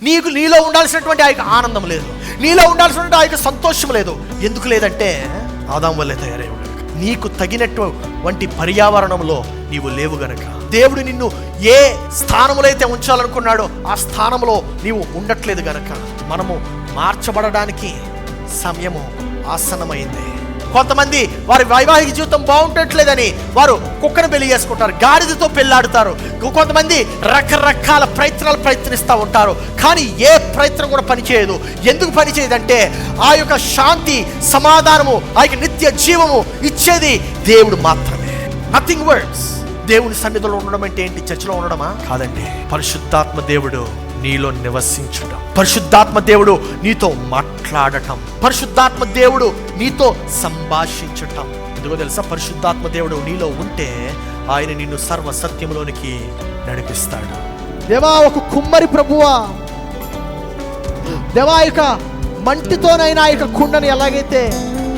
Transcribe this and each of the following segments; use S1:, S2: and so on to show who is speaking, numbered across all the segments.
S1: నీలో ఉండాల్సినటువంటి ఆ యొక్క ఆనందం లేదు, నీలో ఉండాల్సినటువంటి ఆ యొక్క సంతోషం లేదు. ఎందుకు లేదంటే ఆదాము వల్లే తయారై ఉన్నాడు. నీకు తగినటువంటి పర్యావరణంలో నీవు లేవు గనక దేవుడు నిన్ను ఏ స్థానంలో అయితే ఉంచాలనుకున్నాడో ఆ స్థానంలో నీవు ఉండట్లేదు గనక మనము మార్చబడడానికి సమయము ఆసన్నమైంది. కొంతమంది వారి వైవాహిక జీవితం బాగుండట్లేదని వారు కుక్కను పెళ్లి చేసుకుంటారు, గాడిదతో పెళ్ళాడుతారు. కొంతమంది రకరకాల ప్రయత్నాలు ప్రయత్నిస్తూ ఉంటారు, కానీ ఏ ప్రయత్నం కూడా పనిచేయదు. ఎందుకు పనిచేయదంటే ఆ యొక్క శాంతి, సమాధానము, ఆ యొక్క నిత్య జీవము ఇచ్చేది దేవుడు మాత్రమే. Nothing works. దేవుని సన్నిధిలో ఉండడం అంటే ఏంటి? చర్చిలో ఉండడమా? కాదండి. పరిశుద్ధాత్మ దేవుడు నీలో నివసించడం, పరిశుద్ధాత్మ దేవుడు నీతో మాట్లాడటం, పరిశుద్ధాత్మ దేవుడు నీతో సంభాషించటం. ఎందుకో తెలుసా? పరిశుద్ధాత్మ దేవుడు నీలో ఉంటే ఆయన నిన్ను సర్వ సత్యంలోనికి నడిపిస్తాడు.
S2: దేవా, ఒక కుమ్మరి ప్రభువా, దేవా యొక్క మంటితోనైనా ఆ యొక్క కుండను ఎలాగైతే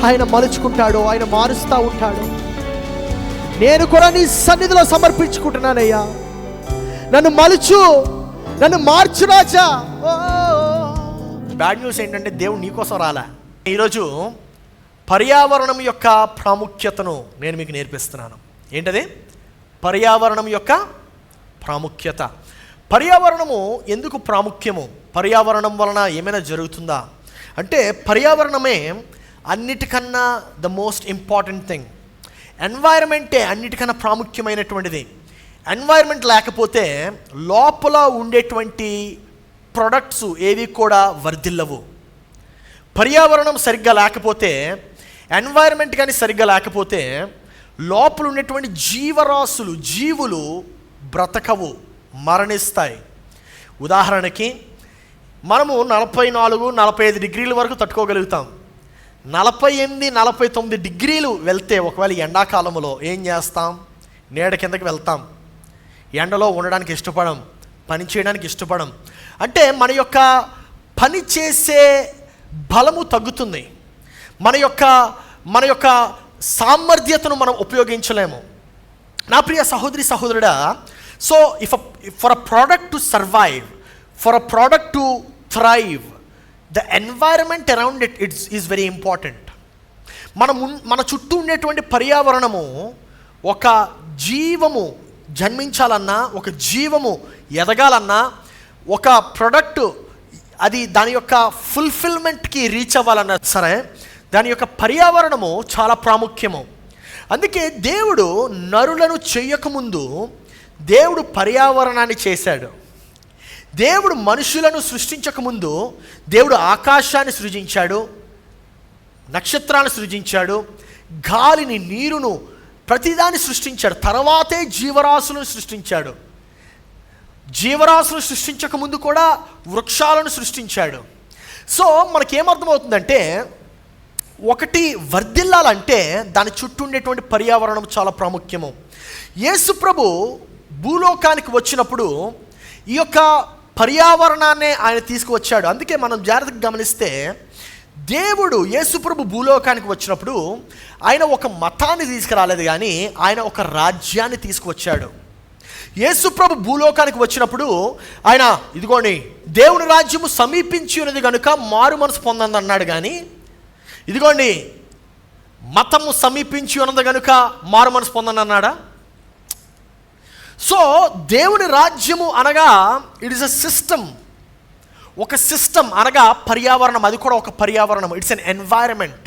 S2: ఆయన మలుచుకుంటాడో, ఆయన మారుస్తూ ఉంటాడు. నేను కూడా నీ సన్నిధిలో సమర్పించుకుంటున్నానయ్యా. నన్ను మలుచు, నన్ను మార్చు రాజా.
S1: బ్యాడ్ న్యూస్ ఏంటంటే దేవుడు నీకోసం రాలా. ఈరోజు పర్యావరణం యొక్క ప్రాముఖ్యతను నేను మీకు నేర్పిస్తున్నాను. ఏంటది? పర్యావరణం యొక్క ప్రాముఖ్యత. పర్యావరణము ఎందుకు ప్రాముఖ్యము? పర్యావరణం వలన ఏమైనా జరుగుతుందా అంటే పర్యావరణమే అన్నిటికన్నా ద మోస్ట్ ఇంపార్టెంట్ థింగ్. ఎన్వైరన్మెంటే అన్నిటికన్నా ప్రాముఖ్యమైనటువంటిది. ఎన్వైరన్మెంట్ లేకపోతే లోపల ఉండేటువంటి ప్రొడక్ట్స్ ఏవి కూడా వర్ధిల్లవు. పర్యావరణం సరిగ్గా లేకపోతే, ఎన్వైరన్మెంట్ కానీ సరిగ్గా లేకపోతే లోపల ఉండేటువంటి జీవరాశులు, జీవులు బ్రతకవు, మరణిస్తాయి. ఉదాహరణకి మనము 44-45 డిగ్రీల వరకు తట్టుకోగలుగుతాం. 48-49 డిగ్రీలు వెళ్తే ఒకవేళ ఎండాకాలంలో ఏం చేస్తాం? నీడ కిందకి వెళ్తాం. ఎండలో ఉండడానికి ఇష్టపడం, పని చేయడానికి ఇష్టపడం. అంటే మన యొక్క పని చేసే బలము తగ్గుతుంది, మన యొక్క సామర్థ్యతను మనం ఉపయోగించలేము. నా ప్రియ సహోదరి సహోదరుడా, so for a product to survive, for a product to thrive, the environment around it is very important. మన చుట్టూ ఉండేటువంటి పర్యావరణము ఒక జీవము జన్మించాలన్నా, ఒక జీవము ఎదగాలన్నా, ఒక ప్రొడక్ట్ అది దాని యొక్క ఫుల్ఫిల్మెంట్కి రీచ్ అవ్వాలన్నా సరే దాని యొక్క పర్యావరణము చాలా ప్రాముఖ్యము. అందుకే దేవుడు నరులను చేయకముందు దేవుడు పర్యావరణాన్ని చేశాడు. దేవుడు మనుషులను సృష్టించకముందు దేవుడు ఆకాశాన్ని సృజించాడు, నక్షత్రాలను సృజించాడు, గాలిని, నీరును, ప్రతిదాన్ని సృష్టించాడు. తర్వాతే జీవరాశులను సృష్టించాడు. జీవరాశులను సృష్టించక ముందు కూడా వృక్షాలను సృష్టించాడు. సో మనకేమర్థమవుతుందంటే, ఒకటి వర్ధిల్లాలంటే దాని చుట్టూ ఉండేటువంటి పర్యావరణం చాలా ప్రాముఖ్యము. యేసు ప్రభు భూలోకానికి వచ్చినప్పుడు ఈ యొక్క పర్యావరణాన్నే ఆయన తీసుకువచ్చాడు. అందుకే మనం జాగ్రత్తగా గమనిస్తే దేవుడు యేసుప్రభు భూలోకానికి వచ్చినప్పుడు ఆయన ఒక మతాన్ని తీసుకురాలేదు, కానీ ఆయన ఒక రాజ్యాన్ని తీసుకువచ్చాడు. యేసుప్రభు భూలోకానికి వచ్చినప్పుడు ఆయన ఇదిగోండి దేవుని రాజ్యము సమీపించి ఉన్నది కనుక మారు మనసు పొందండి అన్నాడు, కానీ ఇదిగోండి మతము సమీపించి ఉన్నది కనుక మారు మనసు పొందండి అన్నాడా? సో దేవుని రాజ్యము అనగా ఇట్ ఈస్ అ సిస్టమ్. ఒక సిస్టమ్ అనగా పర్యావరణం, అది కూడా ఒక పర్యావరణం. It's an environment.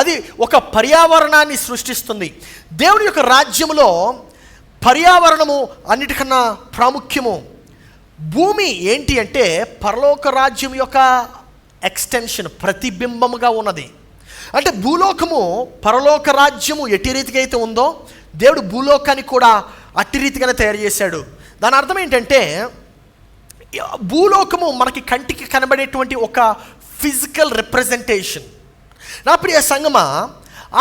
S1: అది ఒక పర్యావరణాన్ని సృష్టిస్తుంది. దేవుని యొక్క రాజ్యములో పర్యావరణము అన్నిటికన్నా ప్రాముఖ్యము. భూమి ఏంటి అంటే పరలోక రాజ్యం యొక్క ఎక్స్టెన్షన్, ప్రతిబింబముగా ఉన్నది. అంటే భూలోకము పరలోక రాజ్యము ఎట్టి రీతిగా అయితే ఉందో దేవుడు భూలోకాన్ని కూడా అట్టి రీతిగానే తయారు చేశాడు. దాని అర్థం ఏంటంటే భూలోకము మనకి కంటికి కనబడేటువంటి ఒక ఫిజికల్ రిప్రజెంటేషన్. నా ప్రియ సంగమా,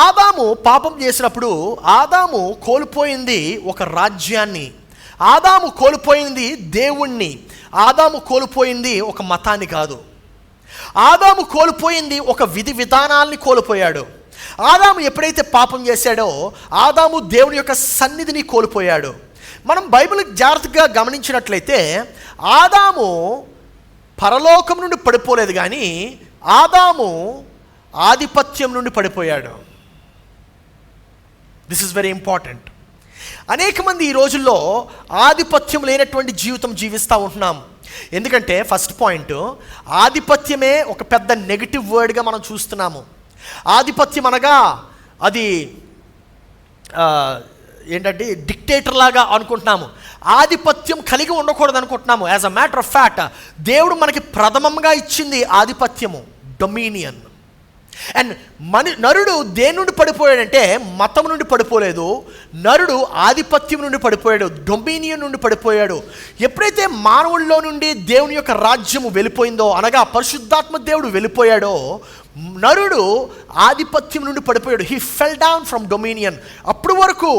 S1: ఆదాము పాపం చేసినప్పుడు ఆదాము కోల్పోయింది ఒక రాజ్యాన్ని, ఆదాము కోల్పోయింది దేవుణ్ణి, ఆదాము కోల్పోయింది ఒక మతాన్ని కాదు. ఆదాము కోల్పోయింది ఒక విధి విధానాల్ని కోల్పోయాడు. ఆదాము ఎప్పుడైతే పాపం చేశాడో ఆదాము దేవుని యొక్క సన్నిధిని కోల్పోయాడు. మనం బైబిల్ జాగ్రత్తగా గమనించినట్లయితే ఆదాము పరలోకం నుండి పడిపోలేదు, కానీ ఆదాము ఆధిపత్యం నుండి పడిపోయాడు. This is very important. అనేక మంది ఈ రోజుల్లో ఆధిపత్యం లేనటువంటి జీవితం జీవిస్తూ ఉంటున్నాం. ఎందుకంటే ఫస్ట్ పాయింట్, ఆధిపత్యమే ఒక పెద్ద నెగిటివ్ వర్డ్గా మనం చూస్తున్నాము. ఆధిపత్యం అనగా అది ఏంటంటే డిక్టేటర్ లాగా అనుకుంటున్నాము. ఆధిపత్యం కలిగి ఉండకూడదు అనుకుంటున్నాము. As a matter of fact దేవుడు మనకి ప్రథమంగా ఇచ్చింది ఆధిపత్యము, డొమినియన్. అండ్ నరుడు దేని నుండి పడిపోయాడంటే మతం నుండి పడిపోలేదు. నరుడు ఆధిపత్యం నుండి పడిపోయాడు, డొమినియన్ నుండి పడిపోయాడు. ఎప్పుడైతే మానవుల్లో నుండి దేవుని యొక్క రాజ్యము వెళ్ళిపోయిందో, అనగా పరిశుద్ధాత్మ దేవుడు వెళ్ళిపోయాడో, నరుడు ఆధిపత్యం నుండి పడిపోయాడు. He fell down from dominion. అప్పుడు వరకు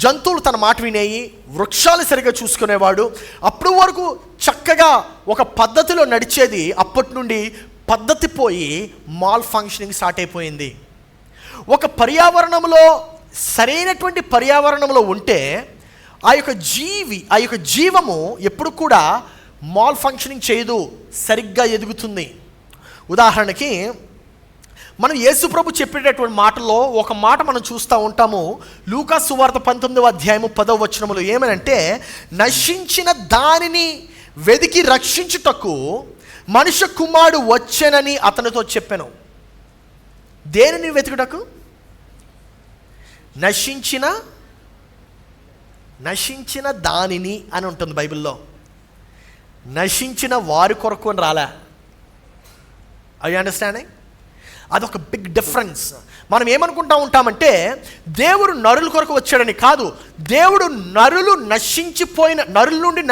S1: జంతువులు తన మాట వినేయి, వృక్షాలు సరిగా చూసుకునేవాడు, అప్పుడు వరకు చక్కగా ఒక పద్ధతిలో నడిచేది. అప్పటి నుండి పద్ధతి పోయి మాల్ ఫంక్షనింగ్ స్టార్ట్ అయిపోయింది. ఒక పర్యావరణంలో, సరైనటువంటి పర్యావరణంలో ఉంటే ఆ యొక్క జీవము ఎప్పుడు కూడా మాల్ ఫంక్షనింగ్ చేయదు, సరిగ్గా ఎదుగుతుంది. ఉదాహరణకి మనం యేసు ప్రభు చెప్పేటటువంటి మాటల్లో ఒక మాట మనం చూస్తూ ఉంటాము. లూకా సువార్త 19వ అధ్యాయము 10వ వచనములో ఏమనంటే, నశించిన దానిని వెదికి రక్షించుటకు మనుష్య కుమారుడు వచ్చెనని అతనితో చెప్పెను. దేనిని వెతుకుటకు? నశించిన దానిని అని ఉంటుంది బైబిల్లో. నశించిన వారి కొరకు అని రాలే. I understanding? అదొక బిగ్ డిఫరెన్స్. మనం ఏమనుకుంటా ఉంటామంటే దేవుడు నరుల కొరకు వచ్చాడని. కాదు, దేవుడు నరుల నుండి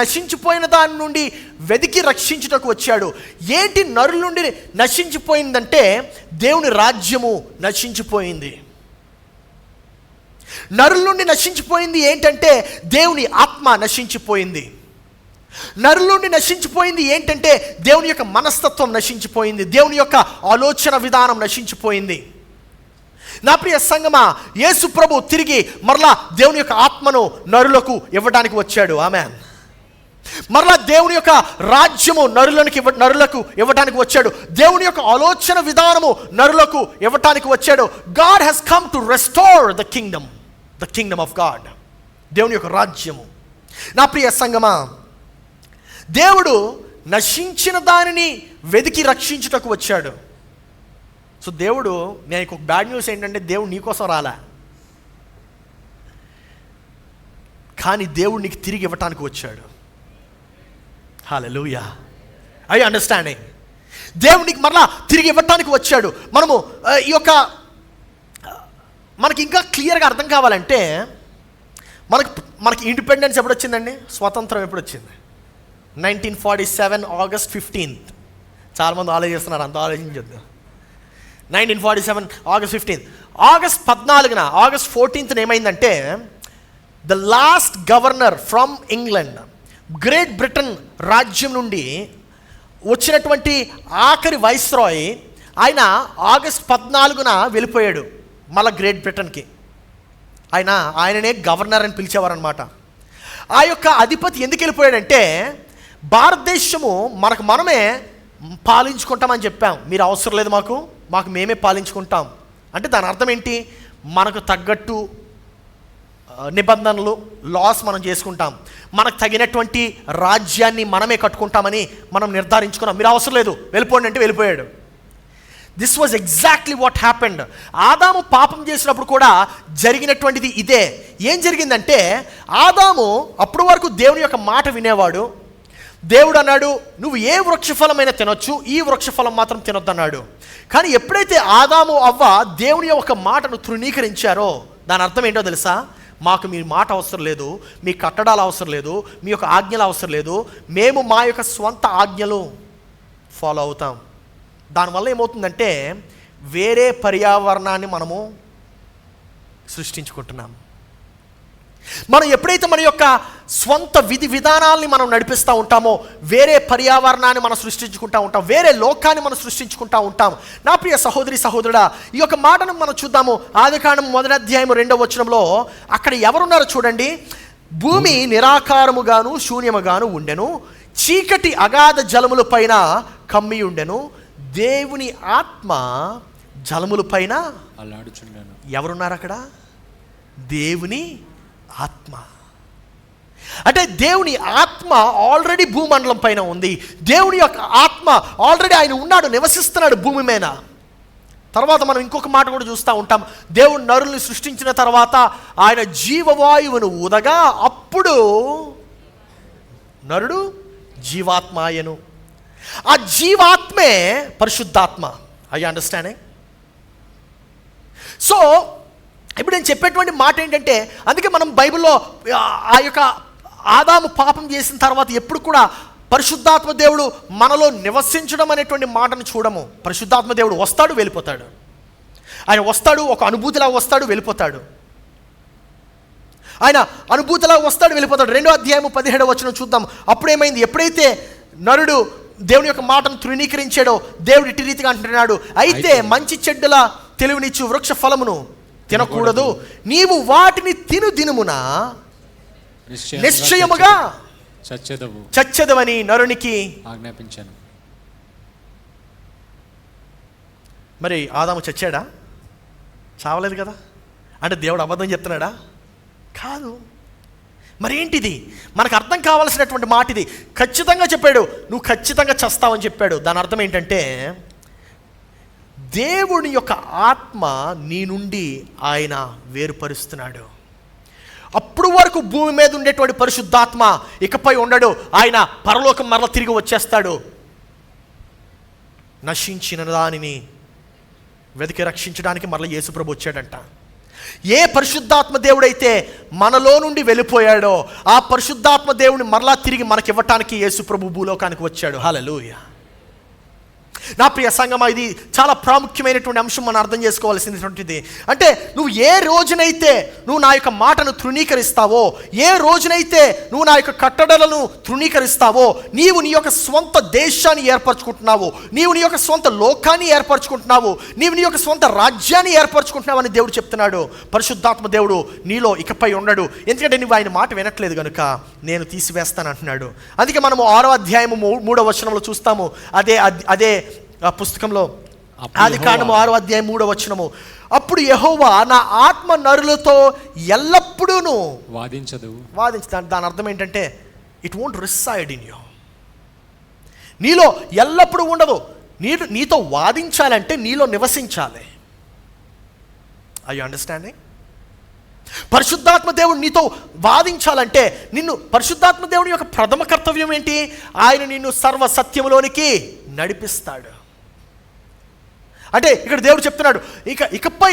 S1: నశించిపోయిన దాని నుండి వెతికి రక్షించుటకు వచ్చాడు. ఏంటి నరుల నుండి నశించిపోయిందంటే దేవుని రాజ్యము నశించిపోయింది. నరుల నుండి నశించిపోయింది ఏంటంటే దేవుని ఆత్మ నశించిపోయింది. నరుల నుండి నశించిపోయింది ఏంటంటే దేవుని యొక్క మనస్తత్వం నశించిపోయింది, దేవుని యొక్క ఆలోచన విధానం నశించిపోయింది. నా ప్రియ సంగమా, యేసు ప్రభు తిరిగి మరలా దేవుని యొక్క ఆత్మను నరులకు ఇవ్వడానికి వచ్చాడు. ఆమేన్. మరలా దేవుని యొక్క రాజ్యము నరులకు ఇవ్వడానికి వచ్చాడు. దేవుని యొక్క ఆలోచన విధానము నరులకు ఇవ్వడానికి వచ్చాడు. God has come to restore the Kingdom of God, దేవుని యొక్క రాజ్యము. నా ప్రియ సంగమా, దేవుడు నశించిన దానిని వెతికి రక్షించుటకు వచ్చాడు. సో దేవుడు, నేను ఒక బ్యాడ్ న్యూస్ ఏంటంటే దేవుడు నీకోసం రాలే, కానీ దేవుడు నీకు తిరిగి ఇవ్వటానికి వచ్చాడు. హల్లెలూయా. I understanding? దేవుడికి మరలా తిరిగి ఇవ్వటానికి వచ్చాడు. మనకి ఇంకా క్లియర్గా అర్థం కావాలంటే మనకి ఇండిపెండెన్స్ ఎప్పుడు వచ్చిందండి? స్వాతంత్రం ఎప్పుడు వచ్చింది? 1947 ఆగస్ట్ 15th. చాలామంది ఆలోచిస్తున్నారు, అంత ఆలోచించద్దు. 1947 ఆగస్ట్ 15th. ఆగస్ట్ 14న, ఆగస్ట్ 14th ఏమైందంటే the last governor from England, Great Britain రాజ్యం నుండి వచ్చినటువంటి ఆఖరి వైస్రాయ్, ఆగస్ట్ 14న వెళ్ళిపోయాడు మళ్ళా గ్రేట్ బ్రిటన్కి. ఆయననే గవర్నర్ అని పిలిచేవారు అనమాట. ఆ యొక్క అధిపతి ఎందుకు వెళ్ళిపోయాడంటే, భారతదేశము మనమే పాలించుకుంటామని చెప్పాం, మీరు అవసరం లేదు మాకు మేమే పాలించుకుంటాం అంటే దాని అర్థం ఏంటి? మనకు తగ్గట్టు నిబంధనలు, లాస్ మనం చేసుకుంటాం, మనకు తగినటువంటి రాజ్యాన్ని మనమే కట్టుకుంటామని మనం నిర్ధారించుకున్నాం. మీరు అవసరం లేదు, వెళ్ళిపోండి అంటే వెళ్ళిపోయాడు. This was exactly what happened. ఆదాము పాపం చేసినప్పుడు కూడా జరిగినటువంటిది ఇదే. ఏం జరిగిందంటే, ఆదాము అప్పటి వరకు దేవుని యొక్క మాట వినేవాడు. దేవుడు అన్నాడు, నువ్వు ఏ వృక్షఫలమైనా తినొచ్చు, ఈ వృక్షఫలం మాత్రం తినొద్దు అన్నాడు. కానీ ఎప్పుడైతే ఆదాము అవ్వ దేవుని యొక్క మాటను తృణీకరించారో, దాని అర్థం ఏంటో తెలుసా? మాకు మీ మాట అవసరం లేదు, మీ కట్టడాలు అవసరం లేదు, మీ యొక్క ఆజ్ఞలు అవసరం లేదు, మేము మా యొక్క స్వంత ఆజ్ఞలు ఫాలో అవుతాం. దానివల్ల ఏమవుతుందంటే వేరే పర్యావరణాన్ని మనము సృష్టించుకుంటున్నాం. మనం ఎప్పుడైతే మన యొక్క స్వంత విధి విధానాల్ని మనం నడిపిస్తూ ఉంటామో, వేరే పర్యావరణాన్ని మనం సృష్టించుకుంటూ ఉంటాం, వేరే లోకాన్ని మనం సృష్టించుకుంటూ ఉంటాం. నా ప్రియ సహోదరి సహోదరుడా, ఈ యొక్క మాటను మనం చూద్దాము. ఆదికాండం 1వ అధ్యాయం 2వ వచనంలో అక్కడ ఎవరున్నారో చూడండి. భూమి నిరాకారముగాను శూన్యముగాను ఉండెను, చీకటి అగాధ జలముల పైన కమ్మి ఉండెను, దేవుని ఆత్మ జలముల పైన
S3: అల్లాడుచుండెను.
S1: ఎవరున్నారు అక్కడ? దేవుని ఆత్మ. అంటే దేవుని ఆత్మ ఆల్రెడీ భూమండలం పైన ఉంది. దేవుని యొక్క ఆత్మ ఆల్రెడీ ఆయన ఉన్నాడు, నివసిస్తున్నాడు భూమి మీద. తర్వాత మనం ఇంకొక మాట కూడా చూస్తూ ఉంటాం. దేవుడు నరుల్ని సృష్టించిన తర్వాత ఆయన జీవవాయువును ఊదగా అప్పుడు నరుడు జీవాత్మాయను. ఆ జీవాత్మే పరిశుద్ధాత్మ. I understanding? సో ఇప్పుడు నేను చెప్పేటువంటి మాట ఏంటంటే, అందుకే మనం బైబిల్లో ఆ యొక్క ఆదాము పాపం చేసిన తర్వాత ఎప్పుడు కూడా పరిశుద్ధాత్మ దేవుడు మనలో నివసించడం అనేటువంటి మాటను చూడము. పరిశుద్ధాత్మ దేవుడు వస్తాడు, వెళ్ళిపోతాడు. ఆయన వస్తాడు, ఒక అనుభూతిలా వస్తాడు, వెళ్ళిపోతాడు. ఆయన అనుభూతిలా వస్తాడు, వెళ్ళిపోతాడు. 2వ అధ్యాయము 17వ వచనం చూద్దాం. అప్పుడేమైంది? ఎప్పుడైతే నరుడు దేవుని యొక్క మాటను తృణీకరించాడో దేవుడు ఇటు రీతిగా అంటున్నాడు, అయితే మంచి చెడ్డల తెలివినిచ్చు వృక్ష ఫలమును తినకూడదు, నీవు వాటిని తిను దినమున నిశ్చయముగా చచ్చెదవని నరునికి
S3: ఆజ్ఞాపించాను.
S1: మరి ఆదాము చచ్చాడా? చావలేదు కదా. అంటే దేవుడు అబద్ధం చెప్తున్నాడా? కాదు. మరి ఏంటిది? మనకు అర్థం కావాల్సినటువంటి మాట ఇది. ఖచ్చితంగా చెప్పాడు, నువ్వు ఖచ్చితంగా చస్తావని చెప్పాడు. దాని అర్థం ఏంటంటే, దేవుని యొక్క ఆత్మ నీ నుండి ఆయన వేరుపరుస్తున్నాడు. అప్పుడు వరకు భూమి మీద ఉండేటువంటి పరిశుద్ధాత్మ ఇకపై ఉండడు. ఆయన పరలోకం మరల తిరిగి వచ్చేస్తాడు. నశించిన దానిని వెతికి రక్షించడానికి మరల యేసుప్రభు వచ్చాడంట. ఏ పరిశుద్ధాత్మ దేవుడైతే మనలో నుండి వెళ్ళిపోయాడో ఆ పరిశుద్ధాత్మ దేవుని మరలా తిరిగి మనకి ఇవ్వటానికి యేసుప్రభు భూలోకానికి వచ్చాడు. హల్లెలూయా. నా ప్రియ సంగమా, ఇది చాలా ప్రాముఖ్యమైనటువంటి అంశం మనం అర్థం చేసుకోవాల్సినటువంటిది. అంటే నువ్వు ఏ రోజునైతే నువ్వు నా యొక్క మాటను తృణీకరిస్తావో, ఏ రోజునైతే నువ్వు నా యొక్క కట్టడలను తృణీకరిస్తావో, నీవు నీ యొక్క స్వంత దేశాన్ని ఏర్పరచుకుంటున్నావు, నీవు నీ యొక్క స్వంత లోకాన్ని ఏర్పరచుకుంటున్నావు, నీవు నీ యొక్క స్వంత రాజ్యాన్ని ఏర్పరచుకుంటున్నావు అని దేవుడు చెప్తున్నాడు. పరిశుద్ధాత్మ దేవుడు నీలో ఇకపై ఉండడు. ఎందుకంటే నువ్వు ఆయన మాట వినట్లేదు కనుక నేను తీసివేస్తాను అంటున్నాడు. అందుకే మనము 6వ అధ్యాయము 3వ వచనంలో చూస్తాము. అదే ఆ పుస్తకంలో ఆదికాండము 6వ అధ్యాయం 3వ వచనము, అప్పుడు యెహోవా నా ఆత్మ నరులతో ఎల్లప్పుడూ వాదించదు. దాని అర్థం ఏంటంటే, it won't reside in you. నీలో ఎల్లప్పుడూ ఉండదు. నీతో వాదించాలంటే నీలో నివసించాలి. I you understanding? పరిశుద్ధాత్మ దేవుడు నీతో వాదించాలంటే నిన్ను, పరిశుద్ధాత్మ దేవుని యొక్క ప్రథమ కర్తవ్యం ఏంటి? ఆయన నిన్ను సర్వ సత్యములోనికి నడిపిస్తాడు. అంటే ఇక్కడ దేవుడు చెప్తున్నాడు, ఇకపై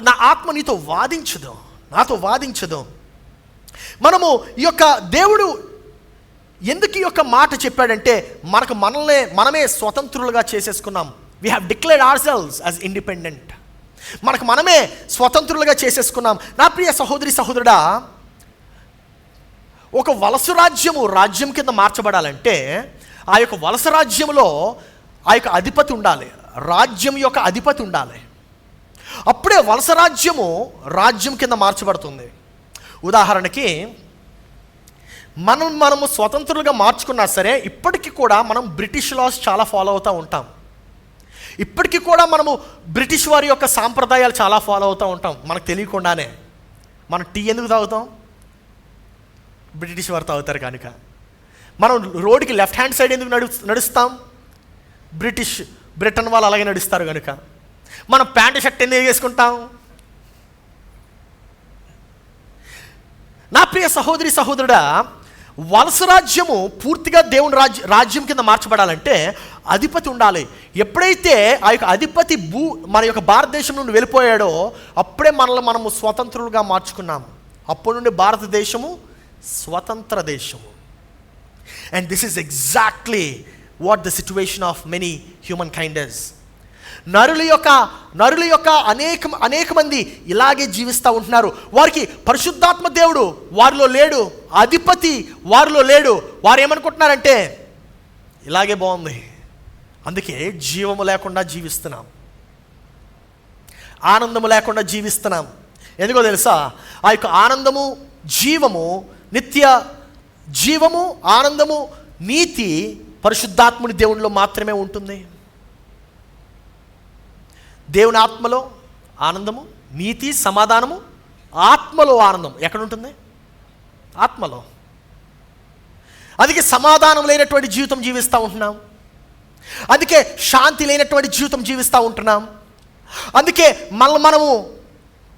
S1: నా ఆత్మ నీతో వాదించదు, నాతో వాదించదు. మనము ఈ యొక్క దేవుడు ఎందుకు ఈ యొక్క మాట చెప్పాడంటే, మనమే స్వతంత్రులుగా చేసేసుకున్నాం. We have declared ourselves as independent. మనమే స్వతంత్రులుగా చేసేసుకున్నాం. నా ప్రియ సహోదరి సహోదరుడా, ఒక వలస రాజ్యం కింద మార్చబడాలంటే ఆ యొక్క వలస రాజ్యంలో ఆ యొక్క అధిపతి ఉండాలి, రాజ్యం యొక్క అధిపతి ఉండాలి. అప్పుడే వలస రాజ్యం కింద మార్చబడుతుంది. ఉదాహరణకి మనము స్వతంత్రులుగా మార్చుకున్నా సరే ఇప్పటికీ కూడా మనం బ్రిటిష్ లాస్ చాలా ఫాలో అవుతూ ఉంటాం. ఇప్పటికీ కూడా మనము బ్రిటిష్ వారి యొక్క సాంప్రదాయాలు చాలా ఫాలో అవుతూ ఉంటాం మనకు తెలియకుండానే. మనం టీ ఎందుకు తాగుతాం? బ్రిటిష్ వారు తాగుతారు కనుక. మనం రోడ్డుకి లెఫ్ట్ హ్యాండ్ సైడ్ ఎందుకు నడుస్తాం? బ్రిటన్ వాళ్ళు అలాగే నడుస్తారు కనుక. మనం ప్యాంటు షర్ట్ ఎందుకు వేసుకుంటాం? నా ప్రియ సహోదరి సహోదరుడా, వలస రాజ్యము పూర్తిగా దేవుని రాజ్యం కింద మార్చబడాలంటే అధిపతి ఉండాలి. ఎప్పుడైతే ఆ యొక్క అధిపతి మన యొక్క భారతదేశం నుండి వెళ్ళిపోయాడో అప్పుడే మనము స్వతంత్రులుగా మార్చుకున్నాము. అప్పటి నుండి భారతదేశము స్వతంత్ర దేశము. And this is exactly what the situation of many human kind is. నరుల యొక్క అనేక మంది ఇలాగే జీవిస్తూ ఉంటున్నారు. వారికి పరిశుద్ధాత్మ దేవుడు వారిలో లేడు, అధిపతి వారిలో లేడు. వారు ఏమనుకుంటున్నారంటే ఇలాగే బాగుంది, అందుకే జీవము లేకుండా జీవిస్తున్నాం, ఆనందము లేకుండా జీవిస్తున్నాం. ఎందుకో తెలుసా? ఆ యొక్క ఆనందము, జీవము, నిత్య జీవము, ఆనందము, నీతి పరిశుద్ధాత్ముని దేవునిలో మాత్రమే ఉంటుంది. దేవుని ఆత్మలో ఆనందము, నీతి, సమాధానము. ఆత్మలో ఆనందం ఎక్కడ ఉంటుంది? ఆత్మలో. అందుకే సమాధానం లేనటువంటి జీవితం జీవిస్తూ ఉంటున్నాం. అందుకే శాంతి లేనటువంటి జీవితం జీవిస్తూ ఉంటున్నాం. అందుకే మనము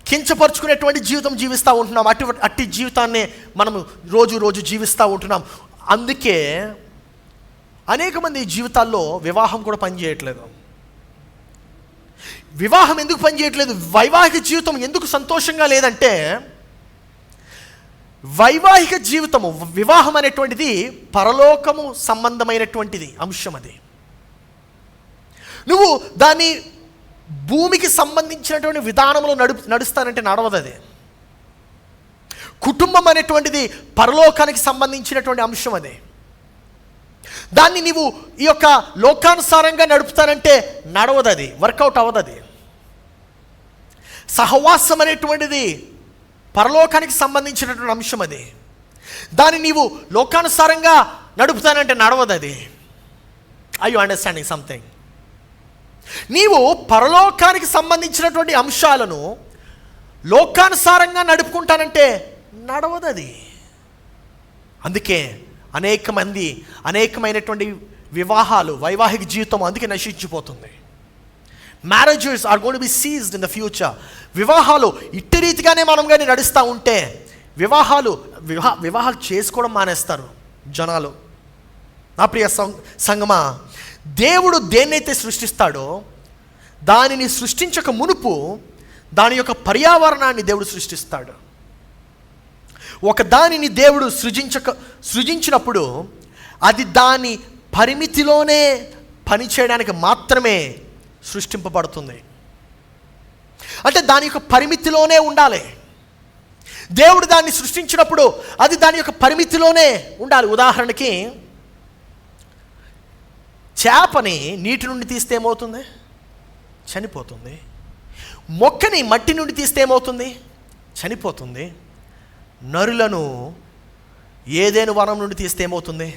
S1: కించపరుచుకునేటువంటి జీవితం జీవిస్తూ ఉంటున్నాం. అట్టి జీవితాన్నే మనము రోజు జీవిస్తూ ఉంటున్నాం. అందుకే అనేక మంది జీవితాల్లో వివాహం కూడా పనిచేయట్లేదు. వివాహం ఎందుకు పనిచేయట్లేదు? వైవాహిక జీవితం ఎందుకు సంతోషంగా లేదంటే, వైవాహిక జీవితము, వివాహం అనేటువంటిది పరలోకము సంబంధమైనటువంటిది అంశం. అది నువ్వు దాన్ని భూమికి సంబంధించినటువంటి విధానంలో నడుస్తానంటే నడవదు. అది కుటుంబం అనేటువంటిది పరలోకానికి సంబంధించినటువంటి అంశం. అది దాన్ని నీవు ఈ యొక్క లోకానుసారంగా నడుపుతానంటే నడవదు. అది వర్కౌట్ అవ్వదు. అది సహవాసం అనేటువంటిది పరలోకానికి సంబంధించినటువంటి అంశం. అది దాన్ని నీవు లోకానుసారంగా నడుపుతానంటే నడవదు. అది ఐ యు అండర్స్టాండింగ్ సంథింగ్? నీవు పరలోకానికి సంబంధించినటువంటి అంశాలను లోకానుసారంగా నడుపుకుంటానంటే నడవదు. అది అందుకే అనేకమైనటువంటి వివాహాలు, వైవాహిక జీవితం అందుకే నశించిపోతుంది. Marriages are going to be seized in the future. వివాహాలు ఇట్టి రీతిగానే మనం కానీ నడుస్తూ ఉంటే వివాహాలు చేసుకోవడం మానేస్తారు జనాలు. నా ప్రియ సంగమా, దేవుడు దేన్నైతే సృష్టిస్తాడో దానిని సృష్టించక మునుపు దాని యొక్క పర్యావరణాన్ని దేవుడు సృష్టిస్తాడు. ఒక దానిని దేవుడు సృజించినప్పుడు అది దాని పరిమితిలోనే పనిచేయడానికి మాత్రమే సృష్టింపబడుతుంది. అంటే దాని యొక్క పరిమితిలోనే ఉండాలి. దేవుడు దాన్ని సృష్టించినప్పుడు అది దాని యొక్క పరిమితిలోనే ఉండాలి. ఉదాహరణకి చేపని నీటి నుండి తీస్తే ఏమవుతుంది? చనిపోతుంది. మొక్కని మట్టి నుండి తీస్తే ఏమవుతుంది? చనిపోతుంది. నరులను ఏదేను వనం నుండి తీస్తే ఏమవుతుంది?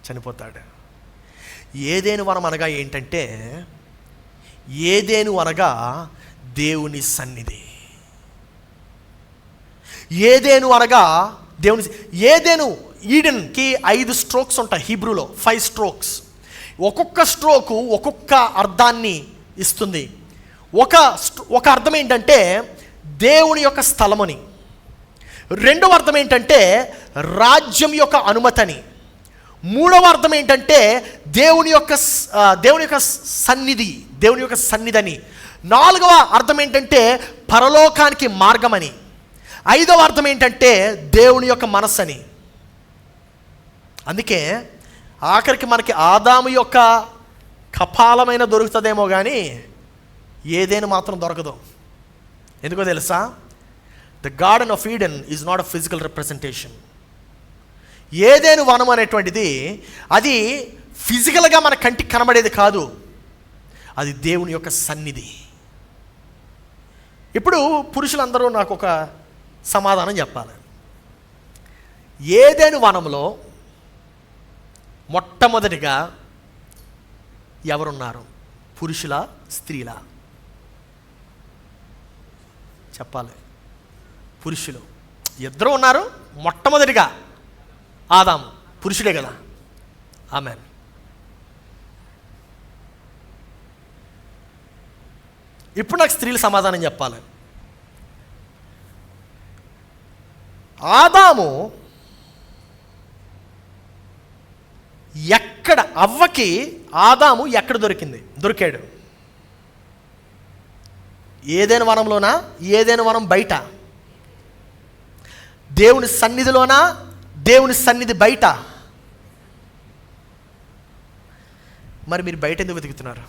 S1: చనిపోతాడు. ఏదేను వనం అనగా ఏంటంటే, ఏదేను అనగా దేవుని సన్నిధి. ఏదేను అనగా ఏదేను, ఈడెన్కి 5 స్ట్రోక్స్ ఉంటాయి హీబ్రూలో, 5 స్ట్రోక్స్. ఒక్కొక్క స్ట్రోకు ఒక్కొక్క అర్థాన్ని ఇస్తుంది. ఒక అర్థం ఏంటంటే దేవుని యొక్క స్థలమని. రెండవ అర్థం ఏంటంటే రాజ్యం యొక్క అనుమతిని. మూడవ అర్థం ఏంటంటే దేవుని యొక్క సన్నిధి, దేవుని యొక్క సన్నిధిని. నాలుగవ అర్థం ఏంటంటే పరలోకానికి మార్గమని. ఐదవ అర్థం ఏంటంటే దేవుని యొక్క మనస్సని. అందుకే ఆఖరికి మనకి ఆదాము యొక్క కపాలమైన దొరుకుతుందేమో కానీ ఏదేను మాత్రం దొరకదు. ఎందుకో తెలుసా? The garden of Eden is not a physical representation. Eden వనం అనేటువంటిది అది ఫిజికల్గా మన కంటికి కనబడేది కాదు, అది దేవుని యొక్క సన్నిధి. ఇప్పుడు పురుషులందరూ నాకు ఒక సమాధానం చెప్పాలి. ఏదేను వనంలో మొట్టమొదటిగా ఎవరున్నారు? పురుషులా, స్త్రీలా? చెప్పాలి. పురుషులు. ఇద్దరు ఉన్నారు. మొట్టమొదటిగా ఆదాము పురుషుడే కదా. ఆమెన్. ఇప్పుడు నాకు స్త్రీలు సమాధానం చెప్పాలి. ఆదాము ఎక్కడ, అవ్వకి ఆదాము ఎక్కడ దొరికాడు? ఏదైనా వనంలోనా? ఏదైనా వనం బయట? దేవుని సన్నిధిలోనా? దేవుని సన్నిధి బయట? మరి మీరు బయట ఎందుకు వెతుకుతున్నారు?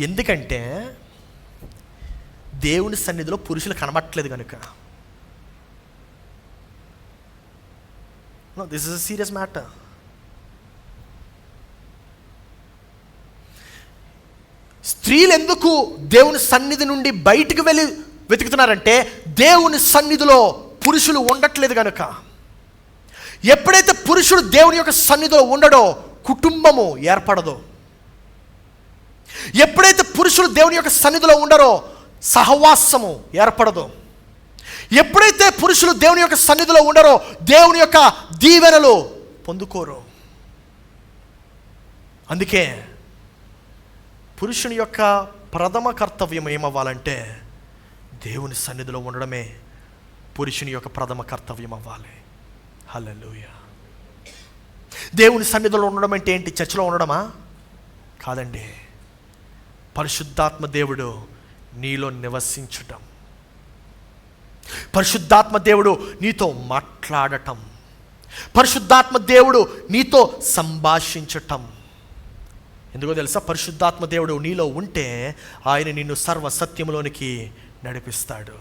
S1: ఎందుకంటే దేవుని సన్నిధిలో పురుషులు కనబట్టలేదు కనుక. No, this is a serious matter. స్త్రీలు ఎందుకు దేవుని సన్నిధి నుండి బయటికి వెళ్ళి వెతుకుతున్నారంటే దేవుని సన్నిధిలో పురుషులు ఉండట్లేదు కనుక. ఎప్పుడైతే పురుషుడు దేవుని యొక్క సన్నిధిలో ఉండడో కుటుంబము ఏర్పడదు. ఎప్పుడైతే పురుషులు దేవుని యొక్క సన్నిధిలో ఉండరో సహవాసము ఏర్పడదు. ఎప్పుడైతే పురుషులు దేవుని యొక్క సన్నిధిలో ఉండరో దేవుని యొక్క దీవెనలు పొందుకోరు. అందుకే పురుషుని యొక్క ప్రథమ కర్తవ్యం ఏమవ్వాలంటే దేవుని సన్నిధిలో ఉండడమే పురుషుని యొక్క ప్రథమ కర్తవ్యం అవ్వాలి. హల్లెలూయా. దేవుని సన్నిధిలో ఉండడం అంటే ఏంటి? చర్చిలో ఉండడమా? కాదండి. పరిశుద్ధాత్మ దేవుడు నీలో నివసించటం, పరిశుద్ధాత్మ దేవుడు నీతో మాట్లాడటం, పరిశుద్ధాత్మ దేవుడు నీతో సంభాషించటం. ఎందుకో తెలుసా? పరిశుద్ధాత్మ దేవుడు నీలో ఉంటే ఆయన నిన్ను సర్వ సత్యంలోనికి నడిపిస్తాడు.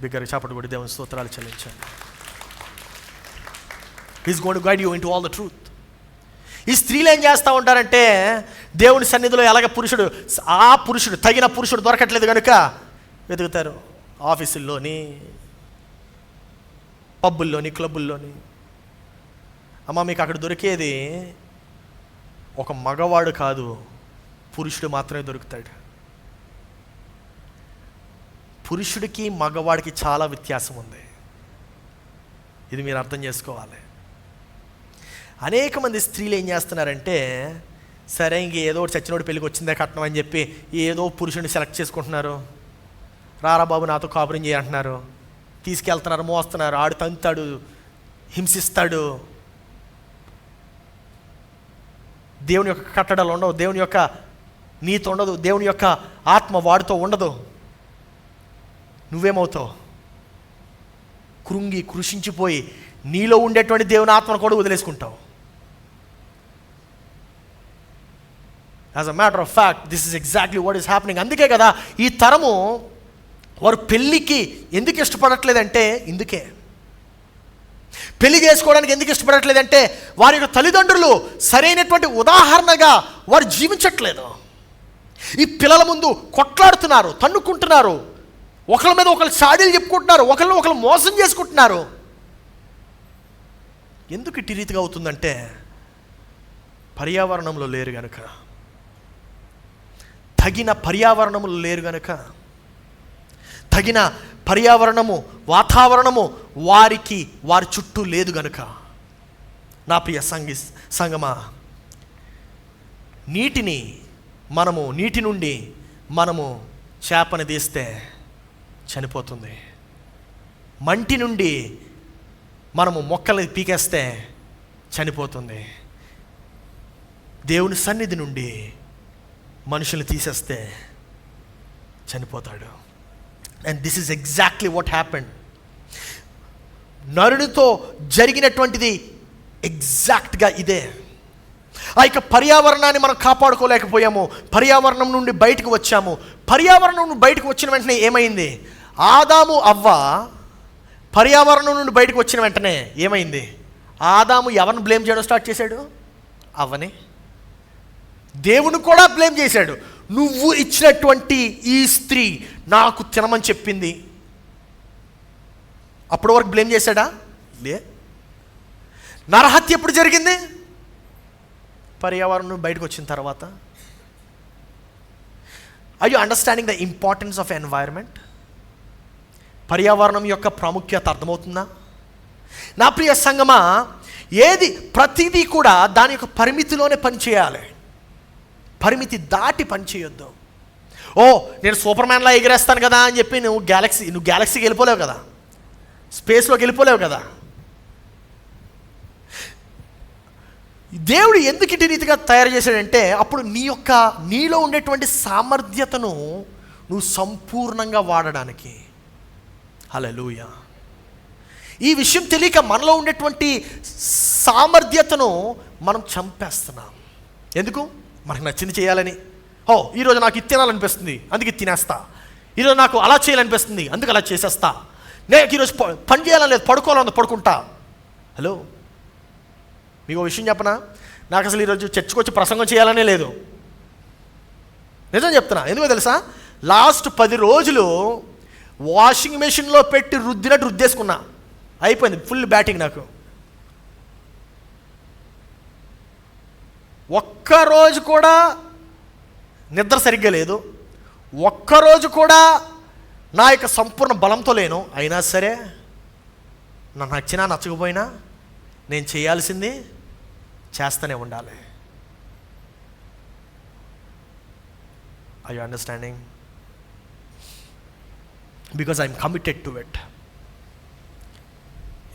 S1: బిగ్గర చాపటి కూడా దేవుని స్తోత్రాలు చెల్లించండి. He's going to guide you into all the truth. ఈ స్త్రీలు ఏం చేస్తూ ఉంటారంటే దేవుని సన్నిధిలో ఎలాగ పురుషుడు తగిన పురుషుడు దొరకట్లేదు కనుక వెతుకుతారు. ఆఫీసుల్లోని, పబ్బుల్లోని, క్లబ్బుల్లోని. అమ్మ, మీకు అక్కడ దొరికేది ఒక మగవాడు కాదు, పురుషుడు మాత్రమే దొరుకుతాడు. పురుషుడికి మగవాడికి చాలా వ్యత్యాసం ఉంది. ఇది మీరు అర్థం చేసుకోవాలి. అనేక మంది స్త్రీలు ఏం చేస్తున్నారంటే, సరే ఇంక ఏదో చచ్చినోడు పెళ్ళికి వచ్చిందే కట్నం అని చెప్పి ఏదో పురుషుడిని సెలెక్ట్ చేసుకుంటున్నారు. రారా బాబు నాతో కాపురం చేయంటున్నారు, తీసుకెళ్తున్నారు, మోస్తున్నారు, ఆడు తంతాడు, హింసిస్తాడు. దేవుని యొక్క కట్టడాలు ఉండవు, దేవుని యొక్క నీతి ఉండదు, దేవుని యొక్క ఆత్మ వాడితో ఉండదు. నువ్వేమవుతావు? కృషించిపోయి నీలో ఉండేటువంటి దేవుని ఆత్మను కూడా వదిలేసుకుంటావు. As a matter of fact this is exactly what is happening. అందుకే కదా ఈ తరము వారు పెళ్ళికి ఎందుకు ఇష్టపడట్లేదంటే ఇందుకే. పెళ్లి చేసుకోవడానికి ఎందుకు ఇష్టపడట్లేదంటే వారి యొక్క తల్లిదండ్రులు సరైనటువంటి ఉదాహరణగా వారు జీవించట్లేదు. ఈ పిల్లల ముందు కొట్లాడుతున్నారు, తన్నుకుంటున్నారు, ఒకరి మీద ఒకరు చాడీలు చెప్పుకుంటున్నారు, ఒకరు మోసం చేసుకుంటున్నారు. ఎందుకు ఇటు రీతిగా అవుతుందంటే పర్యావరణంలో లేరు గనుక, తగిన పర్యావరణములు లేరు గనుక, తగిన పర్యావరణము, వాతావరణము వారి చుట్టూ లేదు గనుక. నా ప్రియ సంగమా, నీటి నుండి మనము చేపని తీస్తే చనిపోతుంది. మంటి నుండి మనము మొక్కల్ని పీకేస్తే చనిపోతుంది. దేవుని సన్నిధి నుండి మనుషుల్ని తీసేస్తే చనిపోతాడు. And this is exactly what happened. నరునితో జరిగినటువంటిది ఎగ్జాక్ట్గా ఇదే. ఆ యొక్క పర్యావరణాన్ని మనం కాపాడుకోలేకపోయాము. పర్యావరణం నుండి బయటకు వచ్చాము. పర్యావరణం నుండి బయటకు వచ్చిన వెంటనే ఏమైంది? ఆదాము అవ్వ పర్యావరణం నుండి బయటకు వచ్చిన వెంటనే ఏమైంది? ఆదాము ఎవరిని బ్లేమ్ చేయడం స్టార్ట్ చేశాడు? అవ్వని. దేవుని కూడా బ్లేమ్ చేశాడు. నువ్వు ఇచ్చినటువంటి ఈ స్త్రీ నాకు తినమని చెప్పింది. అప్పటి వరకు బ్లేమ్ చేశాడా? లే. నరహత్య ఎప్పుడు జరిగింది? పర్యావరణం బయటకు వచ్చిన తర్వాత. Are you understanding the importance of environment? పర్యావరణం యొక్క ప్రాముఖ్యత అర్థమవుతుందా? నా ప్రియ సంగమా, ప్రతిదీ కూడా దాని యొక్క పరిమితిలోనే పనిచేయాలి. పరిమితి దాటి పనిచేయొద్దు. నేను సూపర్ మ్యాన్లా ఎగిరేస్తాను కదా అని చెప్పి నువ్వు గ్యాలక్సీకి వెళ్ళిపోలేవు కదా, స్పేస్లోకి వెళ్ళిపోలేవు కదా. దేవుడు ఎందుకు ఇటు రీతిగా తయారు చేశాడంటే అప్పుడు నీలో ఉండేటువంటి సామర్థ్యతను నువ్వు సంపూర్ణంగా వాడడానికి. హల్లెలూయా. ఈ విషయం తెలియక మనలో ఉండేటువంటి సామర్థ్యతను మనం చంపేస్తున్నాం. ఎందుకు? మనకు నచ్చింది చేయాలని. ఈరోజు నాకు ఇది తినాలనిపిస్తుంది, అందుకే తినేస్తా. ఈరోజు నాకు అలా చేయాలనిపిస్తుంది, అందుకు అలా చేసేస్తా. నేను ఈరోజు పని చేయాలని లేదు, పడుకోవాలని పడుకుంటా. హలో, మీకు విషయం చెప్పనా? నాకు అసలు ఈరోజు చర్చకు వచ్చి ప్రసంగం చేయాలనే లేదు. నిజం చెప్తున్నా, ఎందుకో తెలుసా? లాస్ట్ 10 రోజులు వాషింగ్ మెషిన్లో పెట్టి రుద్దినట్టు రుద్దేసుకున్నా, అయిపోయింది ఫుల్ బ్యాటింగ్ నాకు. ఒక్కరోజు కూడా నిద్ర సరిగ్గా లేదు, ఒక్కరోజు కూడా నా యొక్క సంపూర్ణ బలంతో లేను. అయినా సరే నాకు నచ్చినా నచ్చకపోయినా నేను చేయాల్సింది చేస్తూనే ఉండాలి. Are you understanding? Because I'm committed to it.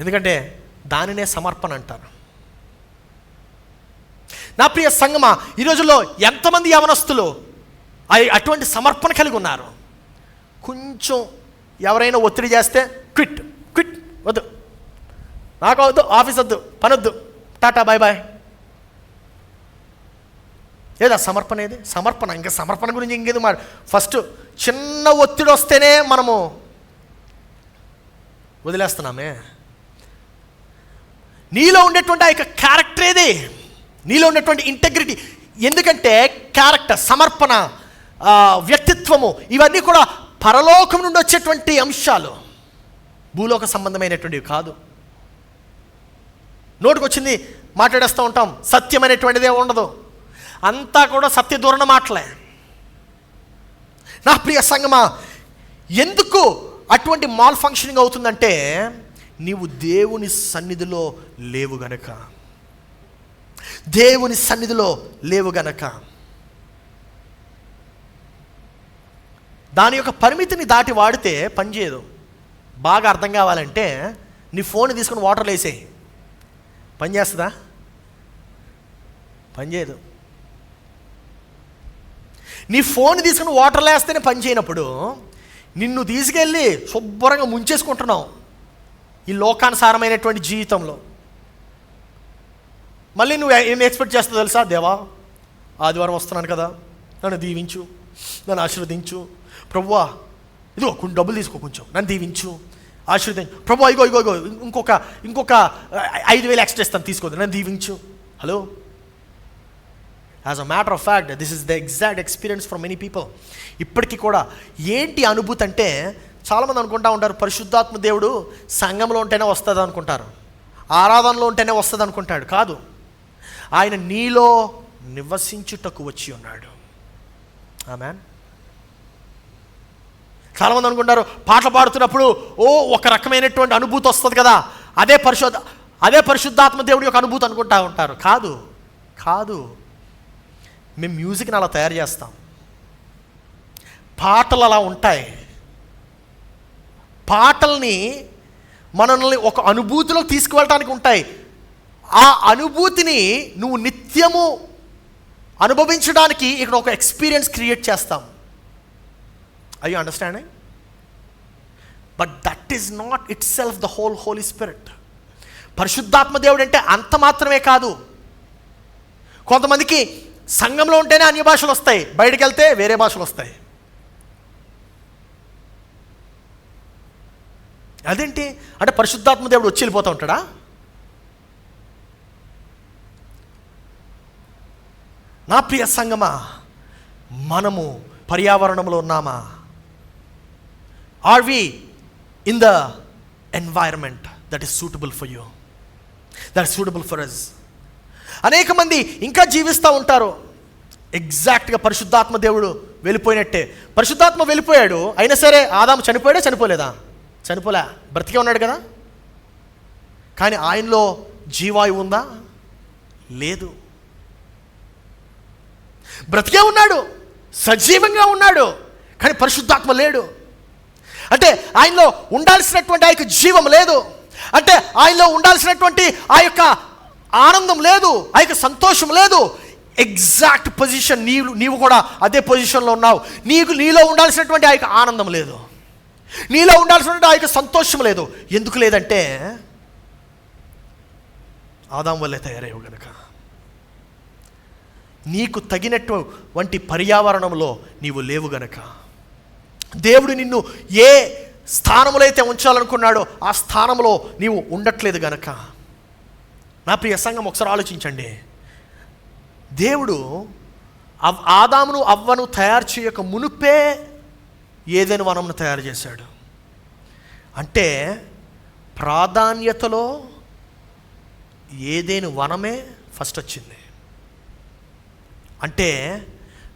S1: ఎందుకంటే దానినే సమర్పణ అంటారు. నా ప్రియ సంగమా, ఈ రోజుల్లో ఎంతమంది యవనస్తులు అటువంటి సమర్పణ కలిగి ఉన్నారు? కొంచెం ఎవరైనా ఒత్తిడి చేస్తే క్విట్ వద్దు, నాకు వద్దు, ఆఫీస్ వద్దు, పని వద్దు, టాటా బాయ్ బాయ్. ఏదా సమర్పణ? ఏది సమర్పణ? ఇంకా సమర్పణ గురించి ఇంకేది మరి. ఫస్ట్ చిన్న ఒత్తిడి వస్తేనే మనము వదిలేస్తున్నామే. నీలో ఉండేటువంటి ఆ యొక్క క్యారెక్టర్ ఏది? నీలో ఉండేటువంటి ఇంటెగ్రిటీ. ఎందుకంటే క్యారెక్టర్, సమర్పణ, వ్యక్తిత్వము, ఇవన్నీ కూడా పరలోకం నుండి వచ్చేటువంటి అంశాలు, భూలోక సంబంధమైనటువంటివి కాదు. నోటికి వచ్చింది మాట్లాడేస్తూ ఉంటాం, సత్యం అనేటువంటిదే ఉండదు, అంతా కూడా సత్య దూరణ మాటలే. నా ప్రియ సంగమా, ఎందుకు అటువంటి మాల్ ఫంక్షనింగ్ అవుతుందంటే నీవు దేవుని సన్నిధిలో లేవు గనక. దేవుని సన్నిధిలో లేవు గనక. దాని యొక్క పరిమితిని దాటి వాడితే పనిచేయదు. బాగా అర్థం కావాలంటే నీ ఫోన్ తీసుకుని వాటర్లో వేసేయి, పని చేస్తుందా? పనిచేయదు. నీ ఫోన్ తీసుకుని వాటర్లో వేస్తేనే పని చేయనప్పుడు నిన్ను తీసుకెళ్ళి శుభ్రంగా ముంచేసుకుంటున్నావు ఈ లోకానుసారమైనటువంటి జీవితంలో. మళ్ళీ నువ్వు ఏం ఎక్స్పెక్ట్ చేస్తావు తెలుసా? దేవా, ఆదివారం వస్తున్నాను కదా, నన్ను దీవించు, నన్ను ఆశీర్వదించు ప్రభువా, ఇదిగో కొన్ని డబ్బులు తీసుకో, కొంచెం నన్ను దీవించు, ఆశీర్వదించు ప్రభువా, ఇగో ఇగో ఇగో ఇంకొక 5,000 ఎక్స్ట్రా ఇస్తాను, తీసుకోదు, నన్ను దీవించు. Hello, as a matter of fact this is the exact experience for many people. ఇప్పటికీ కూడా ఏంటి అనుభూతి అంటే, చాలామంది అనుకుంటా ఉంటారు పరిశుద్ధాత్మ దేవుడు సంఘంలో ఉంటేనే వస్తుంది అనుకుంటారు, ఆరాధనలో ఉంటేనే వస్తుంది అనుకుంటాడు. కాదు, ఆయన నీలో నివసించుటకు వచ్చి ఉన్నాడు. ఆమేన్. చాలామంది అనుకుంటారు పాటలు పాడుతున్నప్పుడు ఒక రకమైనటువంటి అనుభూతి వస్తుంది కదా, అదే పరిశుద్ధాత్మ దేవుడి యొక్క అనుభూతి అనుకుంటా ఉంటారు. కాదు, మేము మ్యూజిక్ని అలా తయారు చేస్తాం, పాటలు అలా ఉంటాయి. పాటల్ని మనల్ని ఒక అనుభూతిలో తీసుకువెళ్ళటానికి ఉంటాయి. ఆ అనుభూతిని నువ్వు నిత్యము అనుభవించడానికి ఇక్కడ ఒక ఎక్స్పీరియన్స్ క్రియేట్ చేస్తాం. Are you understanding? But that is not itself the whole Holy Spirit. పరిశుద్ధాత్మ దేవుడు అంటే అంత మాత్రమే కాదు. కొంతమందికి సంఘంలో ఉంటేనే అన్య భాషలు వస్తాయి, బయటికి వెళ్తే వేరే భాషలు వస్తాయి. అదేంటి అంటే పరిశుద్ధాత్మ దేవుడు వచ్చి వెళ్ళిపోతూ ఉంటాడా? నా ప్రియ సంగమా, మనము పర్యావరణంలో ఉన్నామా? Are we in the environment that is suitable for you, that is suitable for us? అనేక మంది ఇంకా జీవిస్తూ ఉంటారు ఎగ్జాక్ట్గా పరిశుద్ధాత్మ దేవుడు వెళ్ళిపోయినట్టే. పరిశుద్ధాత్మ వెళ్ళిపోయాడు, అయినా సరే ఆదాము చనిపోయాడా? చనిపోలేదా? చనిపోలే, బ్రతికే ఉన్నాడు కదా. కానీ ఆయనలో జీవాయువు ఉందా? లేదు. బ్రతికే ఉన్నాడు, సజీవంగా ఉన్నాడు, కానీ పరిశుద్ధాత్మ లేడు. అంటే ఆయనలో ఉండాల్సినటువంటి ఆ యొక్క జీవం లేదు, అంటే ఆయనలో ఉండాల్సినటువంటి ఆ యొక్క ఆనందం లేదు, ఆ యొక్క సంతోషం లేదు. ఎగ్జాక్ట్ పొజిషన్ నీవు కూడా అదే పొజిషన్లో ఉన్నావు. నీలో ఉండాల్సినటువంటి ఆ యొక్క ఆనందం లేదు, నీలో ఉండాల్సినటువంటి ఆ యొక్క సంతోషం లేదు. ఎందుకు లేదంటే ఆదాం వల్లే తయారయ్యావు గనుక. నీకు తగినటువంటి పర్యావరణంలో నీవు లేవు గనక, దేవుడు నిన్ను ఏ స్థానంలో అయితే ఉంచాలనుకున్నాడో ఆ స్థానంలో నీవు ఉండట్లేదు గనక. నా ప్రియ సంఘం, ఒకసారి ఆలోచించండి. దేవుడు ఆదామును అవ్వను తయారు చేయక మునుపే ఏదైనా వనంను తయారు చేశాడు. అంటే ప్రాధాన్యతలో ఏదైనా వనమే ఫస్ట్ వచ్చింది. అంటే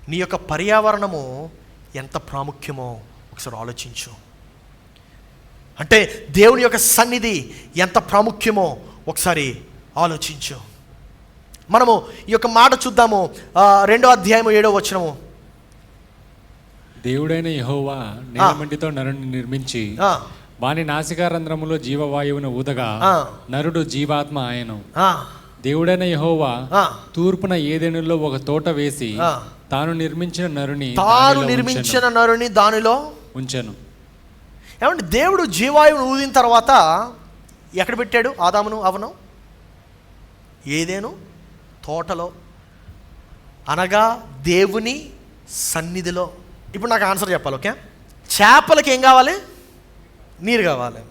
S1: నీ యొక్క పర్యావరణము ఎంత ప్రాముఖ్యమో ఒకసారి ఆలోచించు. అంటే దేవుని యొక్క సన్నిధి ఎంత ప్రాముఖ్యమో ఒకసారి ఆలోచించు. మనము ఈ యొక్క మాట చూద్దాము. 2వ అధ్యాయము 7వ వచనము.
S3: దేవుడైన యెహోవా నేలమంటితో నరుని నిర్మించి వాని నాసికారంధ్రములో జీవవాయువును ఊదగా నరుడు జీవాత్మ ఆయను. దేవుడైన యెహోవా తూర్పున ఏదెనులో ఒక తోట వేసి తాను నిర్మించిన నరుని
S1: దానిలో ఉంచెను. ఏమంటే దేవుడు జీవాయువును ఊదిన తర్వాత ఎక్కడ పెట్టాడు ఆదామును అవ్వను? ఏదేను తోటలో, అనగా దేవుని సన్నిధిలో. ఇప్పుడు నాకు ఆన్సర్ చెప్పాలి. ఓకే, చేపలకి ఏం కావాలి? నీరు కావాలి.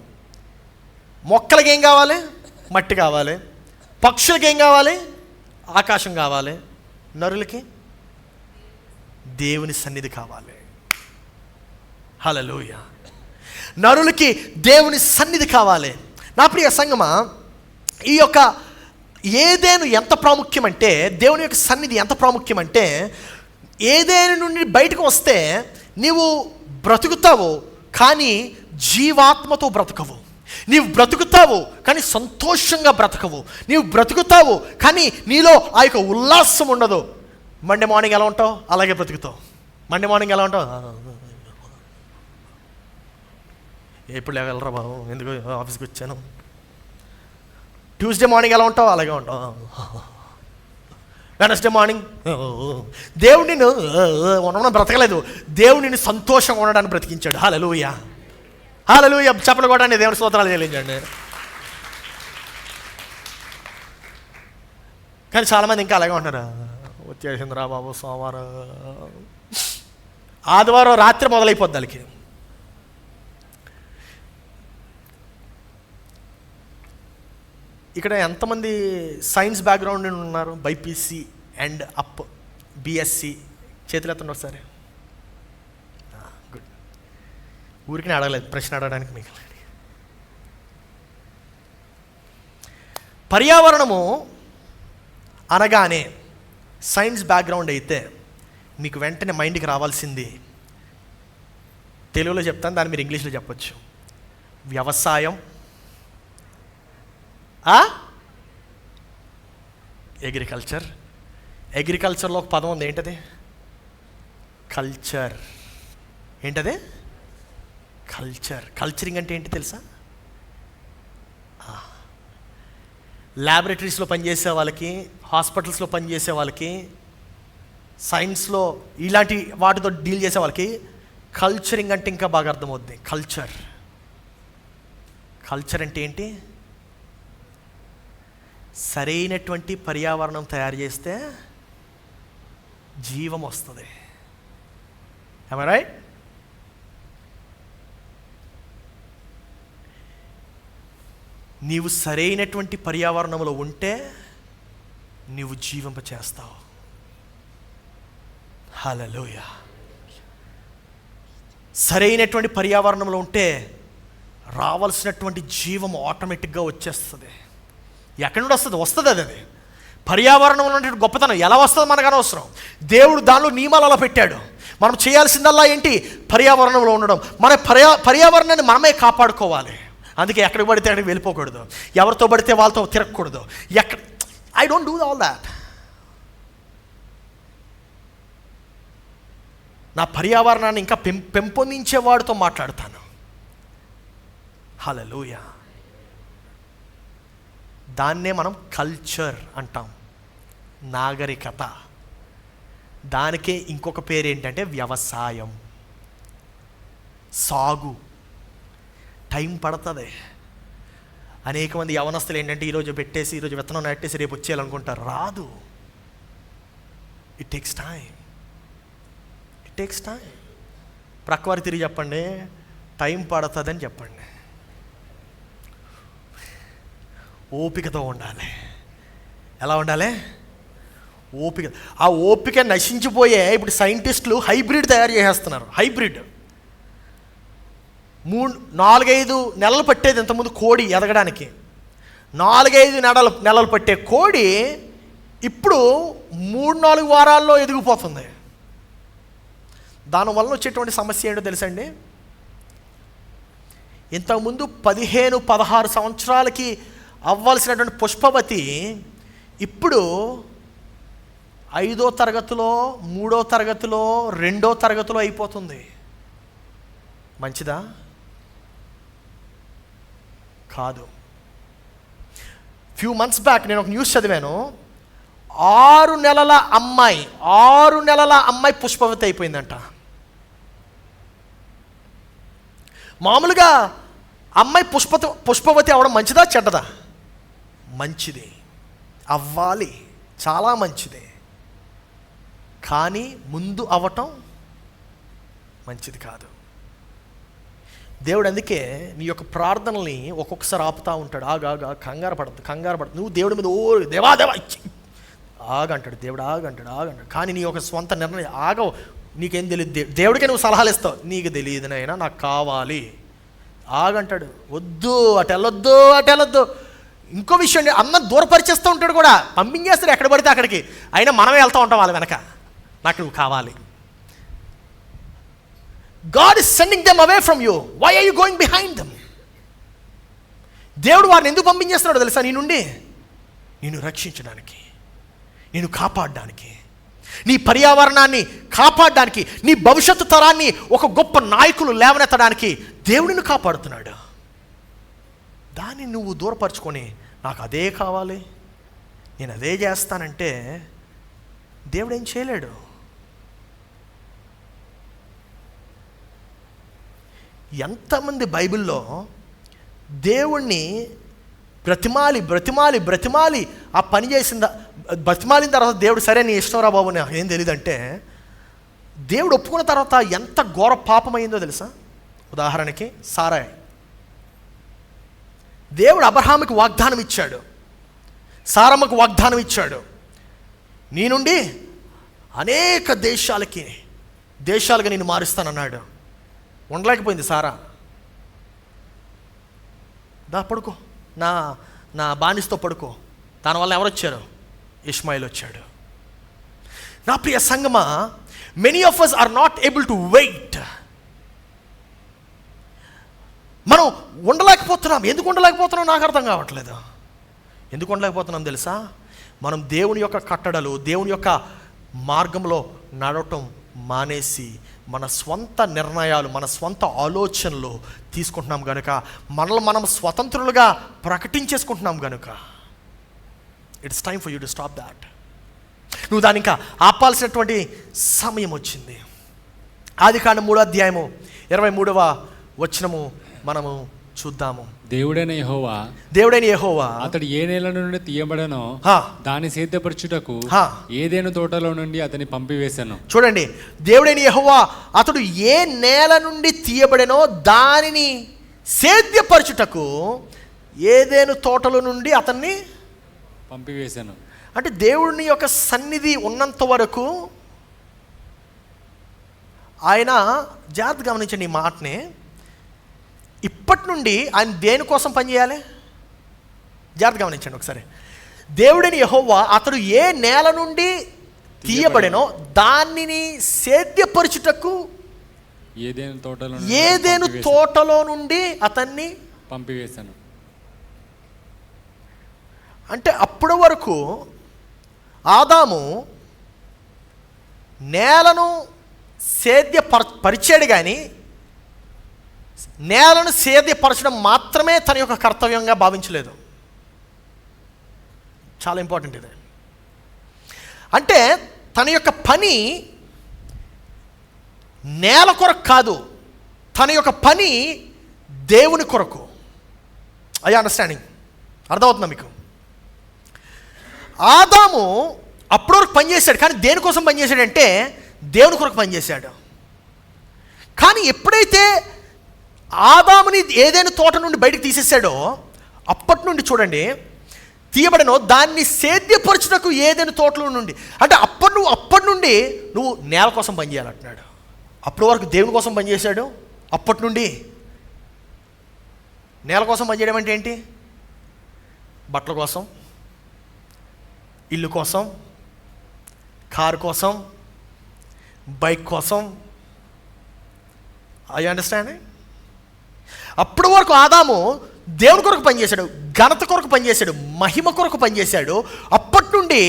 S1: మొక్కలకి ఏం కావాలి? మట్టి కావాలి. పక్షులకి ఏం కావాలి? ఆకాశం కావాలి. నరులకి దేవుని సన్నిధి కావాలి. హల్లెలూయా. నరులకి దేవుని సన్నిధి కావాలి. నా ప్రియ సంగమా, ఈ యొక్క ఏదేను ఎంత ప్రాముఖ్యమంటే, దేవుని యొక్క సన్నిధి ఎంత ప్రాముఖ్యమంటే, ఏదేను నుండి బయటకు వస్తే నీవు బ్రతుకుతావు, కానీ జీవాత్మతో బ్రతకవు. నీవు బ్రతుకుతావు కానీ సంతోషంగా బ్రతకవు. నీవు బ్రతుకుతావు కానీ నీలో ఆ యొక్క ఉల్లాసం ఉండదు. మండే మార్నింగ్ ఎలా ఉంటావు అలాగే బ్రతుకుతావు. మండే మార్నింగ్ ఎలా ఉంటావు? ఎప్పుడు లేగలరా బాబు, ఎందుకు ఆఫీస్కి వచ్చాను. ట్యూస్డే మార్నింగ్ ఎలా ఉంటావు అలాగే ఉంటావు. వెనస్డే మార్నింగ్ దేవుడు నిన్ను ఉండడం బ్రతకలేదు, దేవుడు నిన్ను సంతోషంగా ఉండడానికి బ్రతికించాడు. హల్లెలూయా, హల్లెలూయా. చెప్పలు కూడా దేవుని స్తోత్రాలు చెల్లించండి. కానీ చాలామంది ఇంకా అలాగే ఉంటున్నారు. వచ్చేసిందిరా బాబు సోమవారం, ఆదివారం రాత్రి మొదలైపోద్ది వాళ్ళకి. ఇక్కడ ఎంతమంది సైన్స్ బ్యాక్గ్రౌండ్ నుండి ఉన్నారు? బైపీసీ అండ్ అప్ బిఎస్సి చేతులు ఎత్తండి ఒకసారి. గుడ్. ఊరికి అడగలేదు, ప్రశ్న అడగడానికి మీకు. పర్యావరణము అనగానే సైన్స్ బ్యాక్గ్రౌండ్ అయితే మీకు వెంటనే మైండ్కి రావాల్సింది, తెలుగులో చెప్తాను, దాన్ని మీరు ఇంగ్లీష్లో చెప్పచ్చు. వ్యవసాయం, అగ్రికల్చర్. అగ్రికల్చర్లో ఒక పదం ఉంది, ఏంటది? కల్చర్. ఏంటది? కల్చర్. కల్చరింగ్ అంటే ఏంటి తెలుసా? ల్యాబొరేటరీస్లో పనిచేసే వాళ్ళకి, హాస్పిటల్స్లో పనిచేసే వాళ్ళకి, సైన్స్లో ఇలాంటి వాటితో డీల్ చేసే వాళ్ళకి కల్చరింగ్ అంటే ఇంకా బాగా అర్థమవుద్ది. కల్చర్. కల్చర్ అంటే ఏంటి? సరైనటువంటి పర్యావరణం తయారు చేస్తే జీవం వస్తుంది. am I right? నీవు సరైనటువంటి పర్యావరణంలో ఉంటే నీవు జీవింప చేస్తావు. హల్లెలూయా. సరైనటువంటి పర్యావరణంలో ఉంటే రావాల్సినటువంటి జీవం ఆటోమేటిక్గా వచ్చేస్తుంది. ఎక్కడి నుండి వస్తుంది? వస్తుంది అది పర్యావరణంలో ఉండే గొప్పతనం. ఎలా వస్తుంది మనకు అనవసరం. దేవుడు దానిలో నియమాలు అలా పెట్టాడు. మనం చేయాల్సిందల్లా ఏంటి? పర్యావరణంలో ఉండడం. మన పర్యావరణాన్ని మనమే కాపాడుకోవాలి. అందుకే ఎక్కడికి పడితే అక్కడికి వెళ్ళిపోకూడదు, ఎవరితో పడితే వాళ్ళతో తిరగకూడదు. I don't do all that. నా పర్యావరణాన్ని ఇంకా పెంపొందించేవాడితో మాట్లాడతాను. హల్లెలూయా. దాన్నే మనం కల్చర్ అంటాం, నాగరికత. దానికే ఇంకొక పేరు ఏంటంటే వ్యవసాయం, సాగు. టైం పడుతుంది. అనేక మంది యవనస్తులు ఏంటంటే ఈరోజు పెట్టేసి, ఈరోజు విత్తనం నాటేసి రేపు వచ్చేయాలనుకుంటారు. రాదు. It takes time. It takes time. ప్రక్కవారి తిరిగి చెప్పండి, టైం పడుతుందని చెప్పండి. ఓపికతో ఉండాలి. ఎలా ఉండాలి? ఓపిక. ఆ ఓపిక నశించిపోయే ఇప్పుడు సైంటిస్టులు హైబ్రిడ్ తయారు చేసేస్తున్నారు. హైబ్రిడ్ 4-5 నెలలు పట్టేది ఇంతకుముందు కోడి ఎదగడానికి. 4-5 నెలలు పట్టే కోడి ఇప్పుడు 3-4 వారాల్లో ఎదిగిపోతుంది. దానివల్ల వచ్చేటువంటి సమస్య ఏంటో తెలుసండి? ఇంతకుముందు 15-16 సంవత్సరాలకి అవ్వాల్సినటువంటి పుష్పవతి ఇప్పుడు 5వ తరగతిలో, 3వ తరగతిలో, 2వ తరగతిలో అయిపోతుంది. మంచిదా? కాదు. ఫ్యూ మంత్స్ బ్యాక్ నేను ఒక న్యూస్ చదివాను. 6 నెలల అమ్మాయి పుష్పవతి అయిపోయిందంట. మామూలుగా అమ్మాయి పుష్పవతి అవడం మంచిదా చెడ్డదా? మంచిది, అవ్వాలి, చాలా మంచిది. కానీ ముందు అవ్వటం మంచిది కాదు. దేవుడు అందుకే నీ యొక్క ప్రార్థనల్ని ఒక్కొక్కసారి ఆపుతూ ఉంటాడు. ఆగా కంగారు పడద్దు. నువ్వు దేవుడి మీద దేవా ఇచ్చి ఆగంటాడు దేవుడు, ఆగంటాడు. కానీ నీ యొక్క స్వంత నిర్ణయం ఆగవు. నీకేం తెలియదు. దేవుడికే నువ్వు సలహాలు ఇస్తావు. నీకు తెలియదు నైనా, నాకు కావాలి, ఆగంటాడు. వద్దు, అటు వెళ్ళొద్దు. ఇంకో విషయం, అన్న దూరపరిచేస్తూ ఉంటాడు కూడా, పంపించేస్తాడు ఎక్కడ పడితే అక్కడికి. అయినా మనమే వెళ్తూ ఉంటాం వాళ్ళ వెనక, నాకు నువ్వు కావాలి. God is sending them away from you. Why are you going behind them? దేవుడు వారిని ఎందుకు పంపించేస్తున్నాడు తెలుసా? నీ నుండి నిన్ను రక్షించడానికి, నిన్ను కాపాడడానికి, నీ పర్యావరణాన్ని కాపాడడానికి, నీ భవిష్యత్తు తరాన్ని ఒక గొప్ప నాయకులు లేవనెత్తడానికి దేవుడిని కాపాడుతున్నాడు. దాన్ని నువ్వు దూరపరచుకొని నాకు అదే కావాలి, నేను అదే చేస్తానంటే దేవుడు ఏం చేయలేడు. ఎంతమంది బైబిల్లో దేవుణ్ణి బ్రతిమాలి ఆ పని బ్రతిమాలిన తర్వాత దేవుడు సరే నీ ఇష్టంరా బాబు నాకు ఏం తెలియదంటే, దేవుడు ఒప్పుకున్న తర్వాత ఎంత ఘోర పాపమైందో తెలుసా? ఉదాహరణకి సారాయ్. దేవుడు అబ్రహాముకి వాగ్దానం ఇచ్చాడు, సారమ్మకు వాగ్దానం ఇచ్చాడు, నీ నుండి అనేక దేశాలుగా నేను మారుస్తానన్నాడు. ఉండలేకపోయింది సారా. పడుకో, నా బానిసతో పడుకో. దానివల్ల ఎవరు వచ్చారు? ఇష్మాయిల్ వచ్చాడు. నా ప్రియ సంగమా, many of us are not able to wait. మనం ఉండలేకపోతున్నాం. ఎందుకు ఉండలేకపోతున్నాం నాకు అర్థం కావట్లేదు. ఎందుకు ఉండలేకపోతున్నాం తెలుసా? మనం దేవుని యొక్క కట్టడలు, దేవుని యొక్క మార్గంలో నడవటం మానేసి మన స్వంత నిర్ణయాలు, మన స్వంత ఆలోచనలు తీసుకుంటున్నాం కనుక, మనల్ని మనం స్వతంత్రులుగా ప్రకటించేసుకుంటున్నాం కనుక, it's time for you to stop that. నువ్వు దాన్ని ఇంకా ఆపాల్సినటువంటి సమయం వచ్చింది. ఆదికాండం 3వ అధ్యాయము 23వ వచనము మనము చూద్దాము.
S3: దేవుడైన యెహోవా అతడు ఏ నేల నుండి తీయబడనో దాన్ని సేద్యపరచుటకు ఏదైను తోటలో నుండి అతని పంపివేశాను.
S1: చూడండి, దేవుడైన యెహోవా అతడు ఏ నేల నుండి తీయబడనో దానిని సేద్యపరచుటకు ఏదేను తోటలో నుండి అతన్ని
S3: పంపివేశాను.
S1: అంటే దేవుని యొక్క సన్నిధి ఉన్నంత వరకు ఆయన, జాగ్రత్త గమనించండి ఈ మాటని, ఇప్పటి నుండి ఆయన దేనికోసం పనిచేయాలి? జాగ్రత్త గమనించండి ఒకసారి. దేవుడిని యెహోవా అతడు ఏ నేల నుండి తీయబడెనో దానిని సేద్యపరచుటకు ఏదేను తోటలో నుండి అతన్ని
S3: పంపివేశాను.
S1: అంటే అప్పటి వరకు ఆదాము నేలను సేద్యపరిచాడు, కానీ నేలను సేద్యపరచడం మాత్రమే తన యొక్క కర్తవ్యంగా భావించలేదు. చాలా ఇంపార్టెంట్ ఇది. అంటే తన యొక్క పని నేల కొరకు కాదు, తన యొక్క పని దేవుని కొరకు. I understanding? అర్థమవుతుందా మీకు? ఆదాము అప్పటి వరకు పనిచేశాడు, కానీ దేనికోసం పనిచేశాడంటే దేవుని కొరకు పనిచేశాడు. కానీ ఎప్పుడైతే ఆదాముని ఏదైనా తోట నుండి బయటికి తీసేసాడో అప్పటి నుండి చూడండి, తీయబడినో దాన్ని సేద్యపరచుటకు ఏదైనా తోటలో నుండి, అంటే అప్పటి నుండి నువ్వు నేల కోసం పనిచేయాలంటున్నాడు. అప్పటి వరకు దేవుని కోసం పనిచేశాడు, అప్పటి నుండి నేల కోసం పనిచేయడం అంటే ఏంటి? బట్టల కోసం, ఇల్లు కోసం, కారు కోసం, బైక్ కోసం. I understand? అప్పటి వరకు ఆదాము దేవుని కొరకు పనిచేశాడు, ఘనత కొరకు పనిచేశాడు, మహిమ కొరకు పనిచేశాడు. అప్పటి నుండి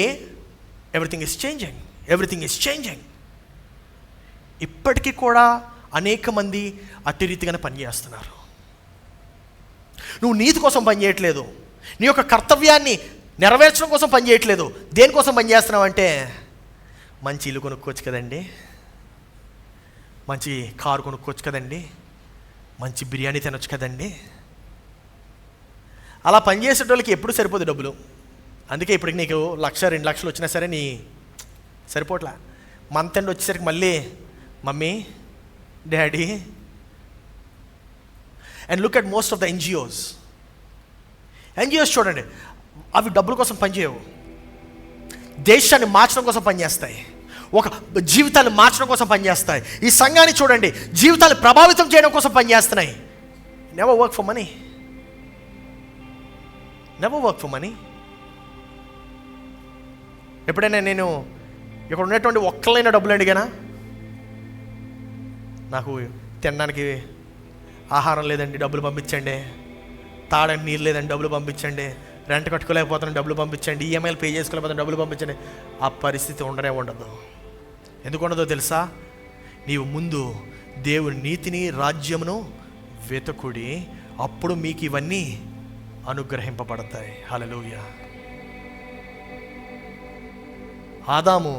S1: ఎవ్రీథింగ్ ఈస్ చేంజింగ్. ఇప్పటికీ కూడా అనేక మంది అట్టి రీతిగానే పనిచేస్తున్నారు. నువ్వు నీతి కోసం పనిచేయట్లేదు, నీ యొక్క కర్తవ్యాన్ని నెరవేర్చడం కోసం పనిచేయట్లేదు. దేనికోసం పనిచేస్తున్నావు అంటే, మంచి ఇల్లు కొనుక్కోవచ్చు కదండి, మంచి కారు కొనుక్కోవచ్చు కదండి, మంచి బిర్యానీ తినొచ్చు కదండి. అలా పనిచేసేటోళ్ళకి ఎప్పుడు సరిపోదు డబ్బులు. అందుకే ఇప్పటికి నీకు 1,00,000 2,00,000 వచ్చినా సరే నీ సరిపోట్లా. మంత్ ఎండ్ వచ్చేసరికి మళ్ళీ mummy, daddy. And look at most of the NGOs చూడండి, అవి డబ్బుల కోసం పనిచేయవు, దేశాన్ని మార్చడం కోసం పనిచేస్తాయి, ఒక జీవితాన్ని మార్చడం కోసం పనిచేస్తాయి. ఈ సంఘాన్ని చూడండి, జీవితాన్ని ప్రభావితం చేయడం కోసం పనిచేస్తున్నాయి. Never work for money. ఎప్పుడైనా నేను ఇక్కడ ఉన్నటువంటి ఒక్కలైన డబ్బులు అడిగానా? నాకు తినడానికి ఆహారం లేదండి, డబ్బులు పంపించండి. తాగడానికి నీళ్ళు లేదండి, డబ్బులు పంపించండి. రెంట్ కట్టుకోలేకపోతాను, డబ్బులు పంపించండి. ఈఎంఐలు పే చేసుకోలేకపోతాను, డబ్బులు పంపించండి. ఆ పరిస్థితి ఉండదు. ఎందుకు ఉండదో తెలుసా? నీవు ముందు దేవుని నీతిని, రాజ్యమును వెతుకుడి, అప్పుడు మీకు ఇవన్నీ అనుగ్రహింపబడతాయి. హల్లెలూయా. ఆదాము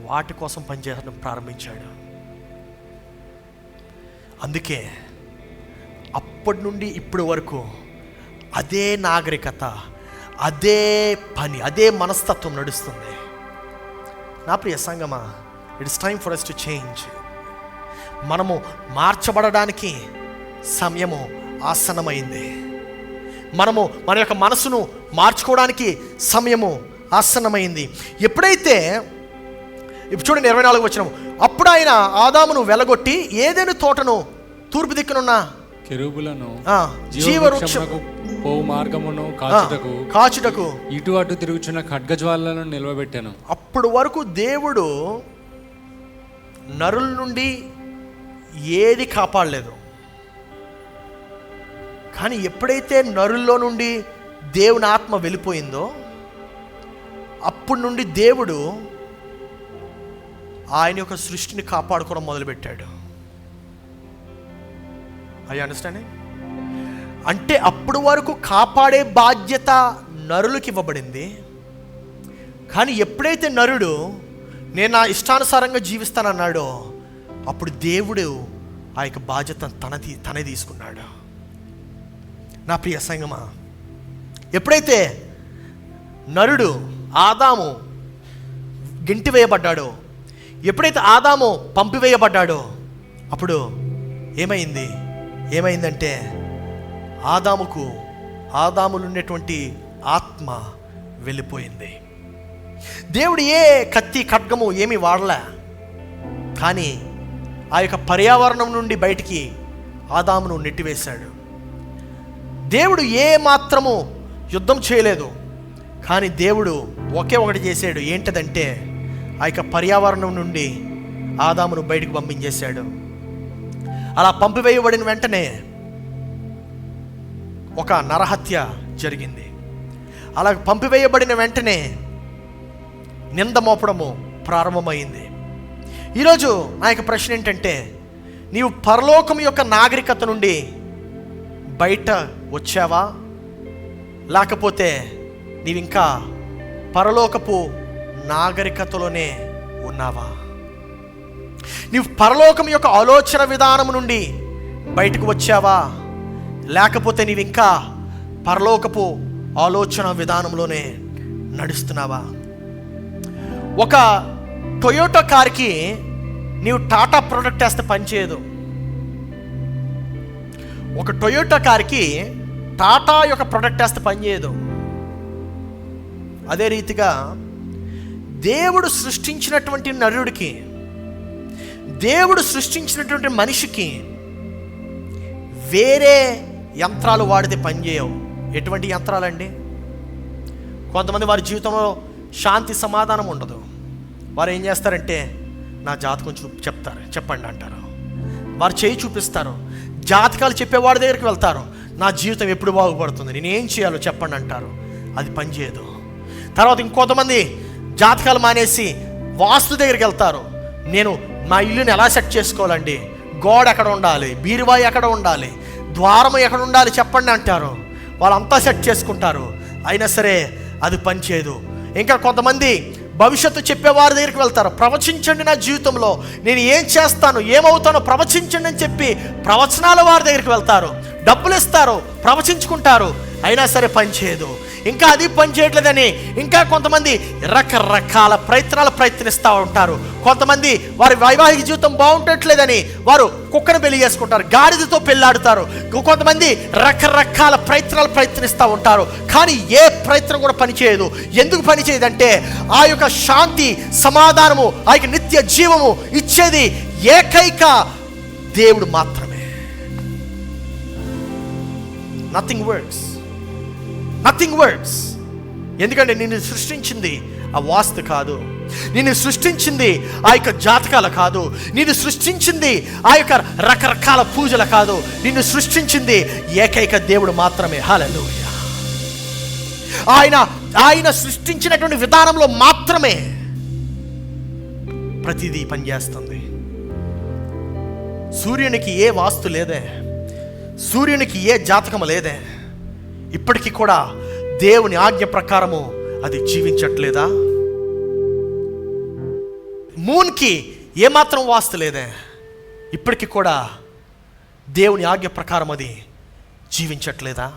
S1: వాటి కోసం పనిచేయడం ప్రారంభించాడు. అందుకే అప్పటి నుండి ఇప్పటి వరకు అదే నాగరికత, అదే పని, అదే మనస్తత్వం నడుస్తుంది. నా ప్రియ సంగమా, it's time for us to change. మనము మార్చబడడానికి సమయము ఆసన్నమైంది. మనము మన యొక్క మనసును మార్చుకోవడానికి సమయము ఆసన్నమైంది. ఎప్పుడైతే ఇప్పుడు చూడండి 24 వచనం, అప్పుడు ఆయన ఆదామును వెలగొట్టి ఏదైనా తోటను తూర్పు దిక్కునున్న
S3: కెరూబులను
S1: జీవవృక్షమునకు
S3: పోవు మార్గమును కాచుటకు ఇటు అటు తిరుగుచున్న ఖడ్గజ్వాలను నిలవబెట్టాను.
S1: అప్పుడు వరకు దేవుడు నరుల నుండి ఏది కాపాడలేదు. కానీ ఎప్పుడైతే నరుల్లో నుండి దేవుని ఆత్మ వెళ్ళిపోయిందో అప్పటి నుండి దేవుడు ఆయన యొక్క సృష్టిని కాపాడుకోవడం మొదలుపెట్టాడు. I understand? అంటే అప్పుడు వరకు కాపాడే బాధ్యత నరులకు ఇవ్వబడింది. కానీ ఎప్పుడైతే నరుడు నేను నా ఇష్టానుసారంగా జీవిస్తానన్నాడో అప్పుడు దేవుడు ఆ యొక్క బాధ్యత తనే తీసుకున్నాడు. నా ప్రియ సంగమా, ఎప్పుడైతే నరుడు ఆదాము గెంటివేయబడ్డాడో, ఎప్పుడైతే ఆదాము పంపివేయబడ్డాడో అప్పుడు ఏమైందంటే ఆదాములో ఉన్నటువంటి ఆత్మ వెళ్ళిపోయింది. దేవుడు ఏ కత్తి ఖడ్గము ఏమీ వాడలే, కానీ ఆ యొక్క పర్యావరణం నుండి బయటికి ఆదామును నెట్టివేశాడు. దేవుడు ఏ మాత్రము యుద్ధం చేయలేదు, కానీ దేవుడు ఒకే ఒకటి చేశాడు. ఏంటదంటే ఆ యొక్క పర్యావరణం నుండి ఆదామును బయటకు పంపించేశాడు. అలా పంపివేయబడిన వెంటనే ఒక నరహత్య జరిగింది. అలా పంపివేయబడిన వెంటనే నింద మోపడము ప్రారంభమైంది. ఈరోజు నా యొక్క ప్రశ్న ఏంటంటే, నీవు పరలోకం యొక్క నాగరికత నుండి బయట వచ్చావా, లేకపోతే నీవింకా పరలోకపు నాగరికతలోనే ఉన్నావా? నీవు పరలోకం యొక్క ఆలోచన విధానం నుండి బయటకు వచ్చావా, లేకపోతే నీవింకా పరలోకపు ఆలోచన విధానంలోనే నడుస్తున్నావా? ఒక టొయోటా కార్కి నీవు టాటా ప్రోడక్ట్ వేస్తే పనిచేయదు. ఒక టొయోటా కార్కి టాటా యొక్క ప్రోడక్ట్ వేస్తే పనిచేయదు. అదే రీతిగా దేవుడు సృష్టించినటువంటి నరుడికి, దేవుడు సృష్టించినటువంటి మనిషికి వేరే యంత్రాలు వాడితే పనిచేయవు. ఎటువంటి యంత్రాలండి? కొంతమంది వారి జీవితంలో శాంతి సమాధానం ఉండదు. వారు ఏం చేస్తారంటే, నా జాతకం చెప్పండి అంటారు. వారు చేయి చూపిస్తారు. జాతకాలు చెప్పేవాడి దగ్గరికి వెళ్తారు. నా జీవితం ఎప్పుడు బాగుపడుతుంది, నేను ఏం చేయాలో చెప్పండి అంటారు. అది పనిచేయదు. తర్వాత ఇంకొంతమంది జాతకాలు మానేసి వాస్తు దగ్గరికి వెళ్తారు. నేను నా ఇల్లుని ఎలా సెట్ చేసుకోవాలండి, గోడ ఎక్కడ ఉండాలి, బీరువాయి ఎక్కడ ఉండాలి, ద్వారం ఎక్కడ ఉండాలి చెప్పండి అంటారు. వాళ్ళంతా సెట్ చేసుకుంటారు, అయినా సరే అది పనిచేయదు. ఇంకా కొంతమంది భవిష్యత్తు చెప్పేవారి దగ్గరికి వెళ్తారు. ప్రవచించండి, నా జీవితంలో నేను ఏం చేస్తాను, ఏమవుతానో ప్రవచించండి అని చెప్పి ప్రవచనాల వారి దగ్గరికి వెళ్తారు. డబ్బులు ఇస్తారు, ప్రవచించుకుంటారు, అయినా సరే పనిచేయదు. ఇంకా అది పని చేయట్లేదని ఇంకా కొంతమంది రకరకాల ప్రయత్నిస్తూ ఉంటారు. కొంతమంది వారి వైవాహిక జీవితం బాగుండట్లేదని వారు కుక్కను పెళ్లి చేసుకుంటారు, గాడిదతో పెళ్ళాడుతారు. కొంతమంది రకరకాల ప్రయత్నిస్తూ ఉంటారు. కానీ ఏ ప్రయత్నం కూడా పనిచేయదు. ఎందుకు పనిచేయదంటే, ఆ యొక్క శాంతి సమాధానము, ఆ యొక్క నిత్య జీవము ఇచ్చేది ఏకైక దేవుడు మాత్రమే. Nothing works. ఎందుకంటే నిన్ను సృష్టించింది ఆ వాస్తు కాదు, నిన్ను సృష్టించింది ఆ యొక్క జాతకాలు కాదు, నిన్ను సృష్టించింది ఆ యొక్క రకరకాల పూజలు కాదు, నిన్ను సృష్టించింది ఏకైక దేవుడు మాత్రమే. హల్లెలూయా. ఆయన సృష్టించినటువంటి విధానంలో మాత్రమే ప్రతిదీ పనిచేస్తుంది. సూర్యునికి ఏ వాస్తు లేదే, సూర్యునికి ఏ జాతకం లేదే. ఇప్పటికీ కూడా దేవుని ఆజ్ఞ ప్రకారము అది జీవించట్లేదా? మూన్కి ఏమాత్రం వాస్తు లేదే, ఇప్పటికీ కూడా దేవుని ఆజ్ఞ ప్రకారం అది జీవించట్లేదా?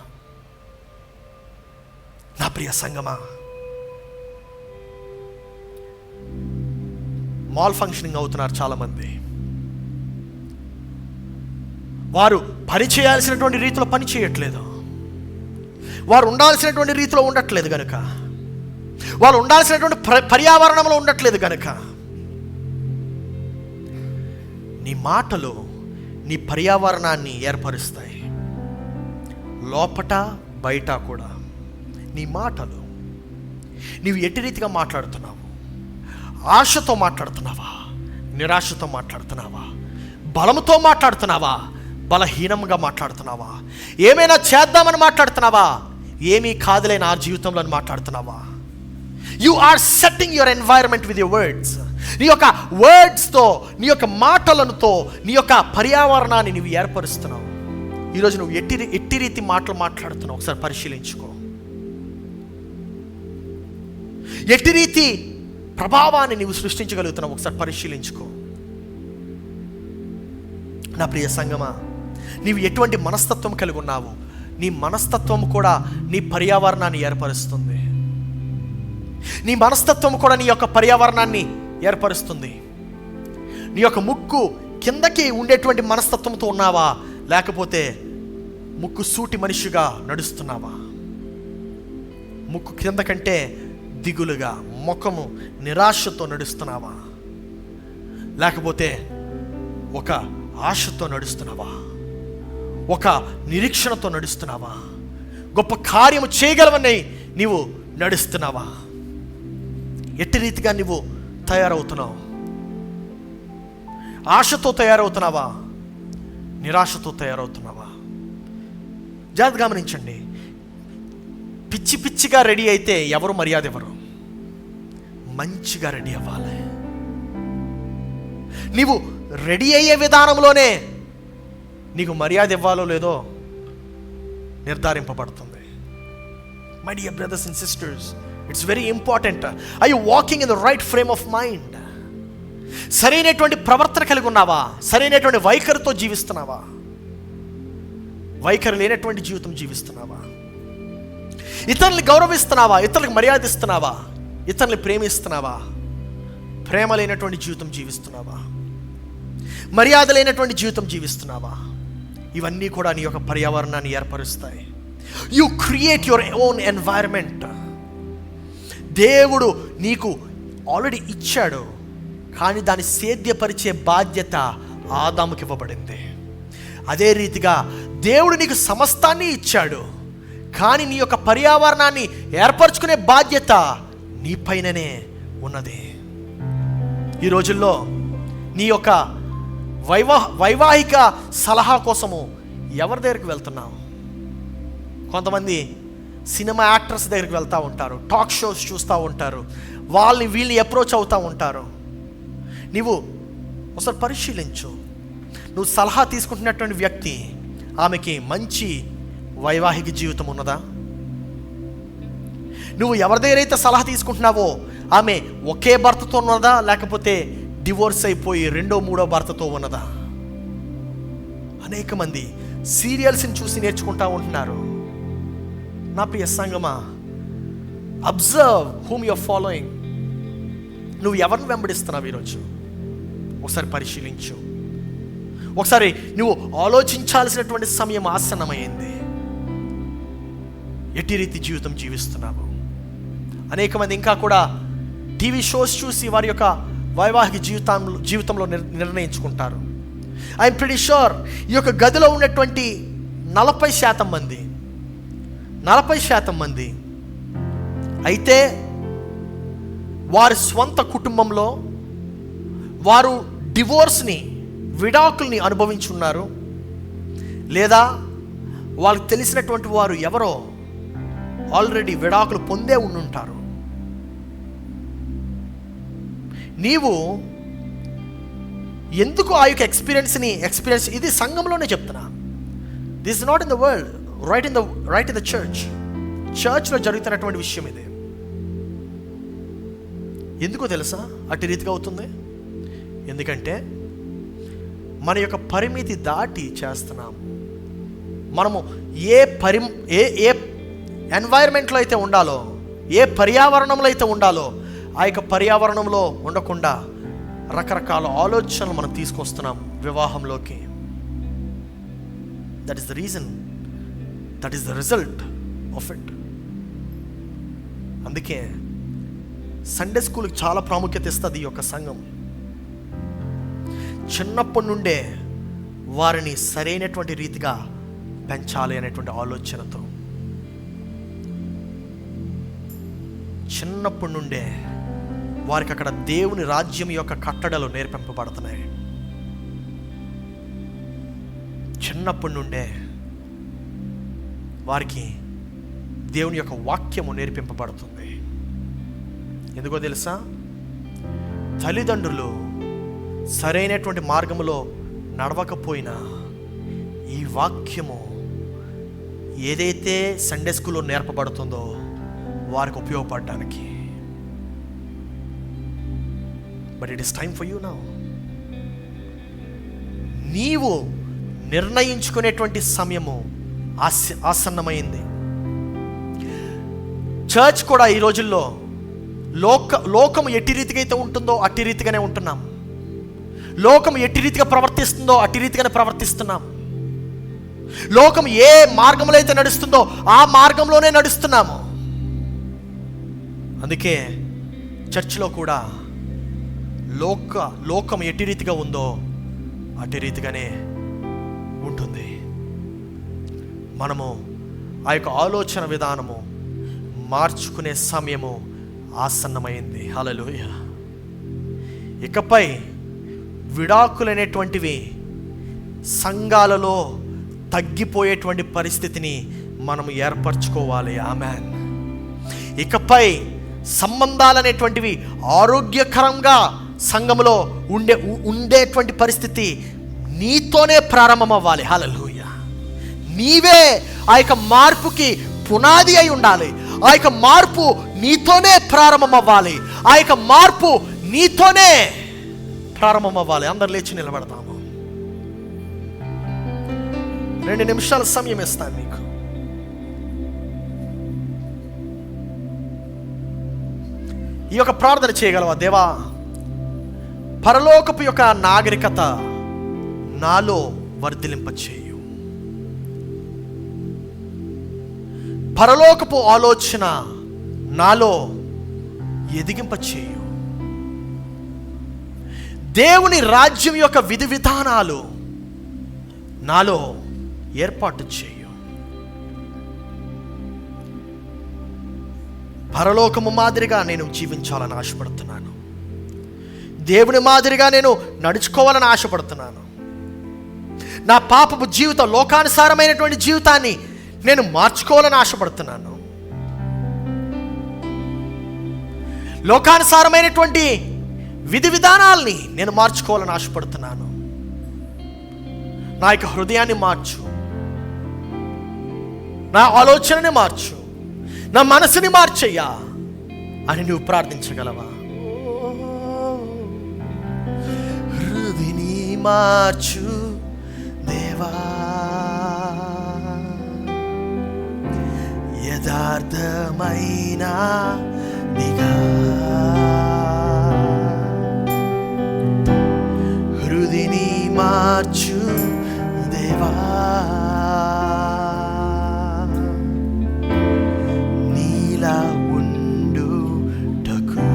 S1: నా ప్రియ సంగమా, మాల్ ఫంక్షనింగ్ అవుతున్నారు చాలామంది. వారు పని చేయాల్సినటువంటి రీతిలో పని చేయట్లేదు, వారు ఉండాల్సినటువంటి రీతిలో ఉండట్లేదు కనుక, వారు ఉండాల్సినటువంటి పర్యావరణంలో ఉండట్లేదు కనుక. నీ మాటలు నీ పర్యావరణాన్ని ఏర్పరుస్తాయి, లోపట బయట కూడా. నీ మాటలు, నీవు ఎట్టి రీతిగా మాట్లాడుతున్నావు? ఆశతో మాట్లాడుతున్నావా, నిరాశతో మాట్లాడుతున్నావా, బలముతో మాట్లాడుతున్నావా, బలహీనంగా మాట్లాడుతున్నావా, ఏమైనా చేద్దామని మాట్లాడుతున్నావా, ఏమీ కాదులే నా జీవితంలో అని మాట్లాడుతున్నావా? You are setting your environment with your words. నీ యొక్క వర్డ్స్తో, నీ యొక్క మాటలతో నీ యొక్క పర్యావరణాన్ని నువ్వు ఏర్పరుస్తున్నావు. ఈరోజు నువ్వు ఎట్టి రీతి మాటలు మాట్లాడుతున్నావు ఒకసారి పరిశీలించుకో. ఎట్టి రీతి ప్రభావాన్ని నువ్వు సృష్టించగలుగుతున్నావు ఒకసారి పరిశీలించుకో. నా ప్రియ సంగమా, నీవు ఎటువంటి మనస్తత్వం కలిగి ఉన్నావు, నీ మనస్తత్వం కూడా నీ పర్యావరణాన్ని ఏర్పరుస్తుంది. నీ మనస్తత్వం కూడా నీ యొక్క పర్యావరణాన్ని ఏర్పరుస్తుంది. నీ యొక్క ముక్కు కిందకి ఉండేటువంటి మనస్తత్వంతో ఉన్నావా, లేకపోతే ముక్కు సూటి మనిషిగా నడుస్తున్నావా? ముక్కు కింద కంటే దిగులుగా, ముఖము నిరాశతో నడుస్తున్నావా, లేకపోతే ఒక ఆశతో నడుస్తున్నావా, ఒక నిరీక్షణతో నడుస్తున్నావా, గొప్ప కార్యము చేయగలవని నీవు నడుస్తున్నావా? ఎట్టి రీతిగా నువ్వు తయారవుతున్నావు? ఆశతో తయారవుతున్నావా, నిరాశతో తయారవుతున్నావా? జాగ్రత్తగా గమనించండి. పిచ్చి పిచ్చిగా రెడీ అయితే ఎవరు మర్యాద ఇవ్వరు, మంచిగా రెడీ అవ్వాలి. నీవు రెడీ అయ్యే విధానంలోనే నీకు మర్యాద ఇవ్వాలో లేదో నిర్ధారింపబడుతుంది. My dear brothers and sisters, it's very important. Are you walking in the right frame of mind? సరైనటువంటి ప్రవర్తన కలిగి ఉన్నావా? సరైనటువంటి వైఖరితో జీవిస్తున్నావా? వైఖరి లేనటువంటి జీవితం జీవిస్తున్నావా? ఇతరుల్ని గౌరవిస్తున్నావా? ఇతరులకు మర్యాద ఇస్తున్నావా? ఇతరుల్ని ప్రేమిస్తున్నావా? ప్రేమ లేనటువంటి జీవితం జీవిస్తున్నావా? మర్యాద లేనటువంటి జీవితం జీవిస్తున్నావా? ఇవన్నీ కూడా నీ యొక్క పర్యావరణాన్ని ఏర్పరుస్తాయి. You create your own environment. దేవుడు నీకు ఆల్రెడీ ఇచ్చాడు, కానీ దాన్ని సేద్యపరిచే బాధ్యత ఆదాముకి ఇవ్వబడింది. అదే రీతిగా దేవుడు నీకు సమస్తాన్ని ఇచ్చాడు, కానీ నీ యొక్క పర్యావరణాన్ని ఏర్పరచుకునే బాధ్యత నీ పైననే ఉన్నది. ఈ రోజుల్లో నీ యొక్క వైవాహిక సలహా కోసము ఎవరి దగ్గరికి వెళ్తున్నావు? కొంతమంది సినిమా యాక్టర్స్ దగ్గరికి వెళ్తూ ఉంటారు, టాక్ షోస్ చూస్తూ ఉంటారు, వీళ్ళని అప్రోచ్ అవుతూ ఉంటారు. నీవు ఒకసారి పరిశీలించు, నువ్వు సలహా తీసుకుంటున్నటువంటి వ్యక్తి, ఆమెకి మంచి వైవాహిక జీవితం ఉన్నదా? నువ్వు ఎవరి దగ్గర అయితే సలహా తీసుకుంటున్నావో ఆమె ఒకే భర్తతో ఉన్నదా, లేకపోతే డివోర్స్ అయిపోయి రెండో మూడో భర్తతో ఉన్నదా? అనేక మంది సీరియల్స్ని చూసి నేర్చుకుంటా ఉంటున్నారు. నా ప్రియ సంగమా, observe whom you are following. నువ్వు ఎవరిని వెంబడిస్తున్నావు ఈరోజు? ఒకసారి పరిశీలించు. ఒకసారి నువ్వు ఆలోచించాల్సినటువంటి సమయం ఆసన్నమైంది. ఎట్టి రీతి జీవితం జీవిస్తున్నావు? అనేక మంది ఇంకా కూడా టీవీ షోస్ చూసి వారి యొక్క వైవాహిక జీవితంలో నిర్ణయించుకుంటారు. ఐఎమ్ ప్రిటీ షూర్ ఈ యొక్క గదిలో ఉన్నటువంటి 40% మంది అయితే వారి స్వంత కుటుంబంలో వారు డివోర్స్ని, విడాకుల్ని అనుభవించున్నారు, లేదా వాళ్ళకి తెలిసినటువంటి వారు ఎవరో ఆల్రెడీ విడాకులు పొందే ఉండుంటారు. నీవు ఎందుకు ఆ యొక్క ఎక్స్పీరియన్స్ ఇది సంఘంలోనే చెప్తున్నా. This is not in the world, right in the చర్చ్లో జరుగుతున్నటువంటి విషయం ఇది. ఎందుకో తెలుసా అటు రీతిగా అవుతుంది? ఎందుకంటే మన యొక్క పరిమితి దాటి చేస్తున్నాం. మనము ఏ ఎన్వైరన్మెంట్లో అయితే ఉండాలో, ఏ పర్యావరణంలో అయితే ఉండాలో, ఆ యొక్క పర్యావరణంలో ఉండకుండా రకరకాల ఆలోచనలు మనం తీసుకొస్తున్నాం వివాహంలోకి. That is the reason, that is the result of it. అందుకే సండే స్కూల్కి చాలా ప్రాముఖ్యత ఇస్తుంది ఈ యొక్క సంఘం. చిన్నప్పటి నుండే వారిని సరైనటువంటి రీతిగా పెంచాలి అనేటువంటి ఆలోచనతో చిన్నప్పటి నుండే వారికి అక్కడ దేవుని రాజ్యం యొక్క కట్టడలు నేర్పింపబడుతున్నాయి. చిన్నప్పటి నుండే వారికి దేవుని యొక్క వాక్యము నేర్పింపబడుతుంది. ఎందుకో తెలుసా? తల్లిదండ్రులు సరైనటువంటి మార్గములో నడవకపోయినా ఈ వాక్యము ఏదైతే సండే స్కూల్లో నేర్పబడుతుందో వారికి ఉపయోగపడడానికి. But it is time for you now. నీవు నిర్ణయించుకునేటువంటి సమయము ఆసన్నమైంది. చర్చ్ కూడా ఈ రోజుల్లో లోకము ఎట్టి రీతిగా అయితే ఉంటుందో అట్టి రీతిగానే ఉంటున్నాం. లోకం ఎట్టి రీతిగా ప్రవర్తిస్తుందో అట్టి రీతిగానే ప్రవర్తిస్తున్నాం. లోకం ఏ మార్గంలో అయితే నడుస్తుందో ఆ మార్గంలోనే నడుస్తున్నాము. అందుకే చర్చిలో కూడా లోకం ఎట్టి రీతిగా ఉందో అట్టి రీతిగానే ఉంటుంది. మనము ఆ యొక్క ఆలోచన విధానము మార్చుకునే సమయము ఆసన్నమైంది. హల్లెలూయా. ఇకపై విడాకులు అనేటువంటివి సంఘాలలో తగ్గిపోయేటువంటి పరిస్థితిని మనం ఏర్పరచుకోవాలి. ఆమేన్. ఇకపై సంబంధాలనేటువంటివి ఆరోగ్యకరంగా సంఘములో ఉండేటువంటి పరిస్థితి నీతోనే ప్రారంభం అవ్వాలి. హల్లెలూయా. నీవే ఆ యొక్క మార్పుకి పునాది అయి ఉండాలి. ఆ యొక్క మార్పు నీతోనే ప్రారంభం అవ్వాలి. ఆ యొక్క మార్పు నీతోనే ప్రారంభం అవ్వాలి. అందరు లేచి నిలబడతాము. 2 నిమిషాల సమయం ఇస్తాను మీకు. ఈ యొక్క ప్రార్థన చేయగలవా? దేవా, పరలోకపు యొక్క నాగరికత నాలో వర్ధిలింపచేయు. పరలోకపు ఆలోచన నాలో ఎదిగింపచేయు. దేవుని రాజ్యం యొక్క విధి విధానాలు నాలో ఏర్పాటు చేయు. పరలోకము మాదిరిగా నేను జీవించాలని ఆశపడుతున్నాను. దేవుని మాదిరిగా నేను నడుచుకోవాలని ఆశపడుతున్నాను. నా పాపపు జీవితం, లోకానుసారమైనటువంటి జీవితాన్ని నేను మార్చుకోవాలని ఆశపడుతున్నాను. లోకానుసారమైనటువంటి విధి విధానాల్ని నేను మార్చుకోవాలని ఆశపడుతున్నాను. నా యొక్క హృదయాన్ని మార్చు, నా ఆలోచనని మార్చు, నా మనసుని మార్చయ్యా అని నువ్వు ప్రార్థించగలవా? హృదయని మార్చు దేవా, యథార్థమైన దిగా. హృదయని మార్చు దేవా, నీలా ఉండుటకు.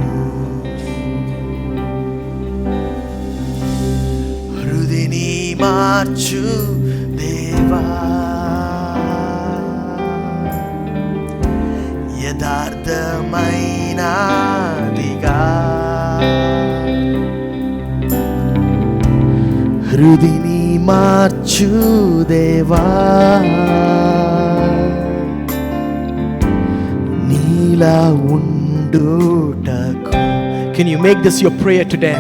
S1: హృదయని మార్చు దేవా, యథార్థమైన దిగా. హృదయని మార్చు దేవా, నీలా ఉండుటకు. Can you make this your prayer today?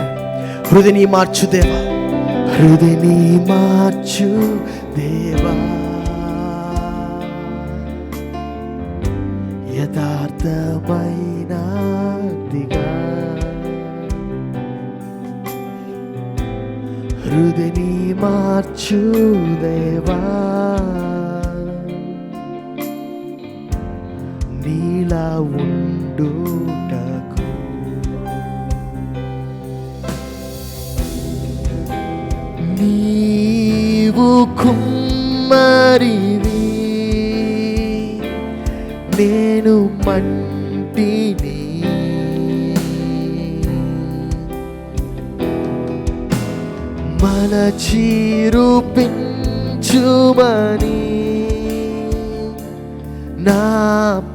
S1: హృదయని మార్చు దేవా, హృదయని మార్చు దేవా, యథార్థమైన దిగా. హృదయని మార్చు దేవా, నీలా ఉండుటకు. నీవు కుమ్మరివి, నేను మంటిని. మలచి రూపించుమని నా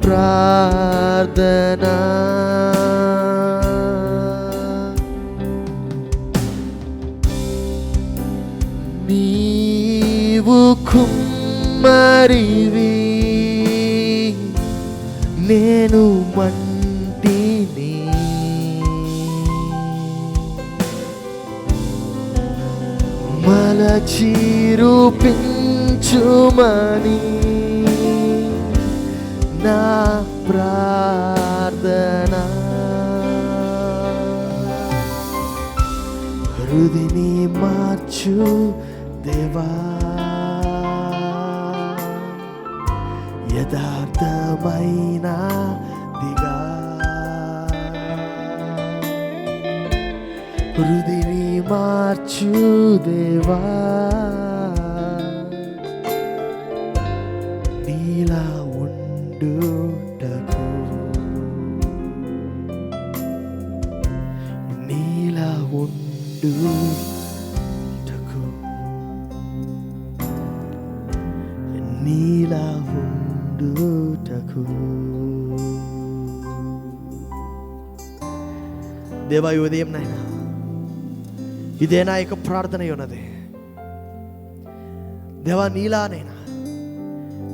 S1: ప్రార్థన. నీవు కుమ్మరివి, నేను మంటిని. మలచి రూపించుమని నా ప్రార్థన. హృదయని మార్చు దేవా, యథార్థమైన దిగా. హృదయని మార్చు దేవా, నీలా ఉండుటకు. నీలా ఉండుటకు. నీలా ఉండుటకు. దేవా, ఈ ఉదయం నాయనా ఇదే నా యొక్క ప్రార్థన ఉన్నది. దేవా, నీలానైనా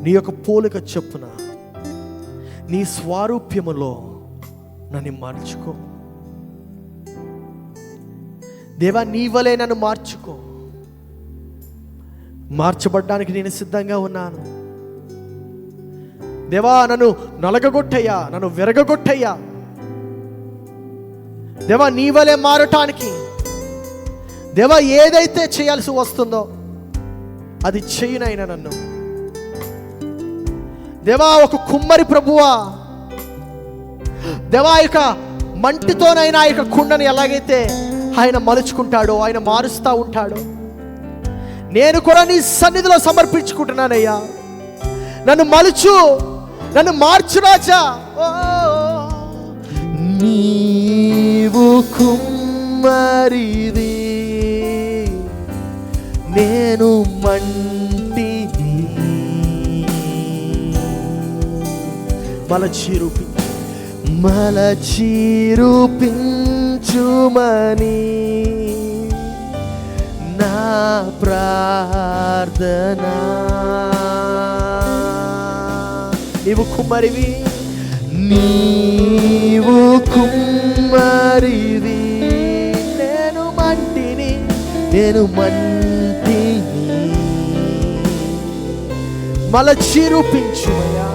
S1: నీ యొక్క పోలిక చొప్పున నీ స్వారూప్యములో నన్ను మార్చుకో దేవా. నీ వలే నన్ను మార్చుకో. మార్చబడ్డానికి నేను సిద్ధంగా ఉన్నాను దేవా. నన్ను నలగగొట్టయ్యా, నన్ను విరగగొట్టయ్యా దేవా. నీ వలే మారటానికి దేవా ఏదైతే చేయాల్సి వస్తుందో అది చెయ్యునైనా నన్ను దేవా. ఒక కుమ్మరి ప్రభువా దేవా, యొక్క మంటితోనైనా యొక్క కుండని ఎలాగైతే ఆయన మలుచుకుంటాడో, ఆయన మారుస్తూ ఉంటాడో, నేను కూడా నీ సన్నిధిలో సమర్పించుకుంటున్నానయ్యా. నన్ను మలుచు, నన్ను మార్చు రాజా.
S2: నీవు కుమ్మరివి, నేను మంటిని. మలచి రూపించుమని నా ప్రార్థన. నీవు కుమ్మరివి, నీవు కుమ్మరివి, నేను మంటిని, నేను మంటిని. మలచి రూపించుమయ్యా,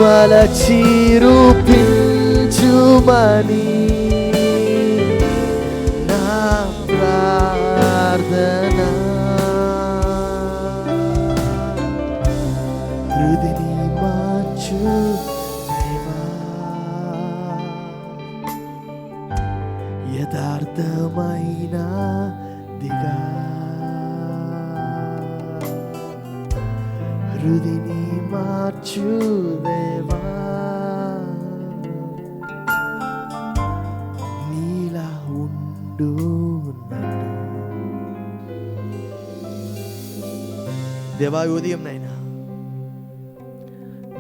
S2: మలచి రూపించుమని నా ప్రార్థన. హృదిని మార్చు దేవా, యథార్థమైన దిగా. హృదిని మార్చు దేవా, నీలా ఉండు. దేవా, ఉదయం నైనా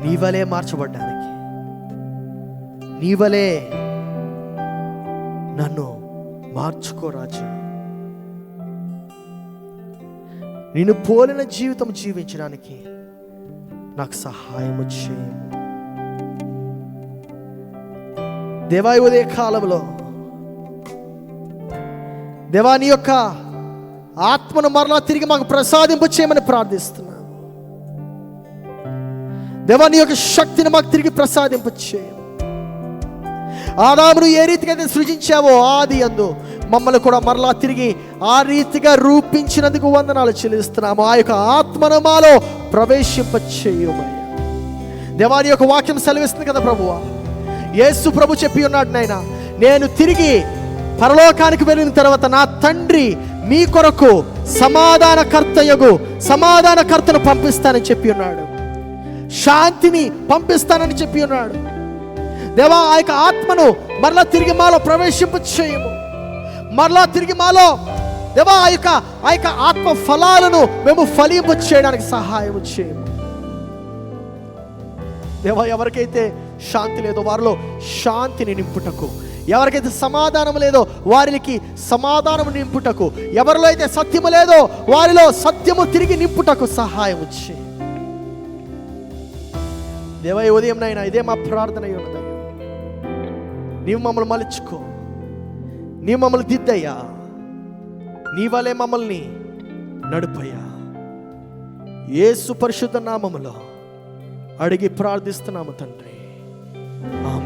S2: నీవలే మార్చబడ్డానికి, నీవలే నన్ను మార్చుకోరాజు. నిన్ను పోలిన జీవితం జీవించడానికి నాకు సహాయము చేయము దేవా. ఉదయ కాలంలో దేవా, నీ యొక్క ఆత్మను మరలా తిరిగి మాకు ప్రసాదింపు చేయమని ప్రార్థిస్తున్నాను దేవా. నీ యొక్క శక్తిని మాకు తిరిగి ప్రసాదింపు చేయము. ఆదామును ఏ రీతిగా అయితే సృజించావో ఆది యందు మమ్మల్ని కూడా మరలా తిరిగి ఆ రీతిగా రూపించినందుకు వందనాలు చెల్లిస్తున్నాము. ఆ యొక్క ఆత్మను మాలో ప్రవేశింపచేయుమయ్యా దేవా. నీ యొక్క వాక్యం సెలవిస్తుంది కదా ప్రభువా, యేసు ప్రభు చెప్పి ఉన్నాడు, నాయనా నేను తిరిగి పరలోకానికి వెళ్ళిన తర్వాత నా తండ్రి మీ కొరకు సమాధానకర్తను పంపిస్తానని చెప్పి ఉన్నాడు, శాంతిని పంపిస్తానని చెప్పి ఉన్నాడు దేవా. ఆ యొక్క ఆత్మను మరలా తిరిగి మాలో ప్రవేశింపచేయము. మరలా తిరిగి మాలో దేవా ఆ యొక్క ఆత్మ ఫలాలను మేము ఫలింపు చేయడానికి సహాయం చేయము దేవా. ఎవరికైతే శాంతి లేదో వారిలో శాంతిని నింపుటకు, ఎవరికైతే సమాధానం లేదో వారికి సమాధానం నింపుటకు, ఎవరిలో అయితే సత్యము లేదో వారిలో సత్యము తిరిగి నింపుటకు సహాయం చేయి దేవా. ఈ ఉదయం నైనా ఇదే మా ప్రార్థన అయి ఉన్నది. నీవు మమ్మల్ని మలుచుకో, నీవు మమ్మల్ని దిద్దయ్యా, నీ వలే మమ్మల్ని నడుపయ్యా. యేసు పరిశుద్ధ నామములో అడిగి ప్రార్థిస్తున్నాము తండ్రి, ఆమేన్.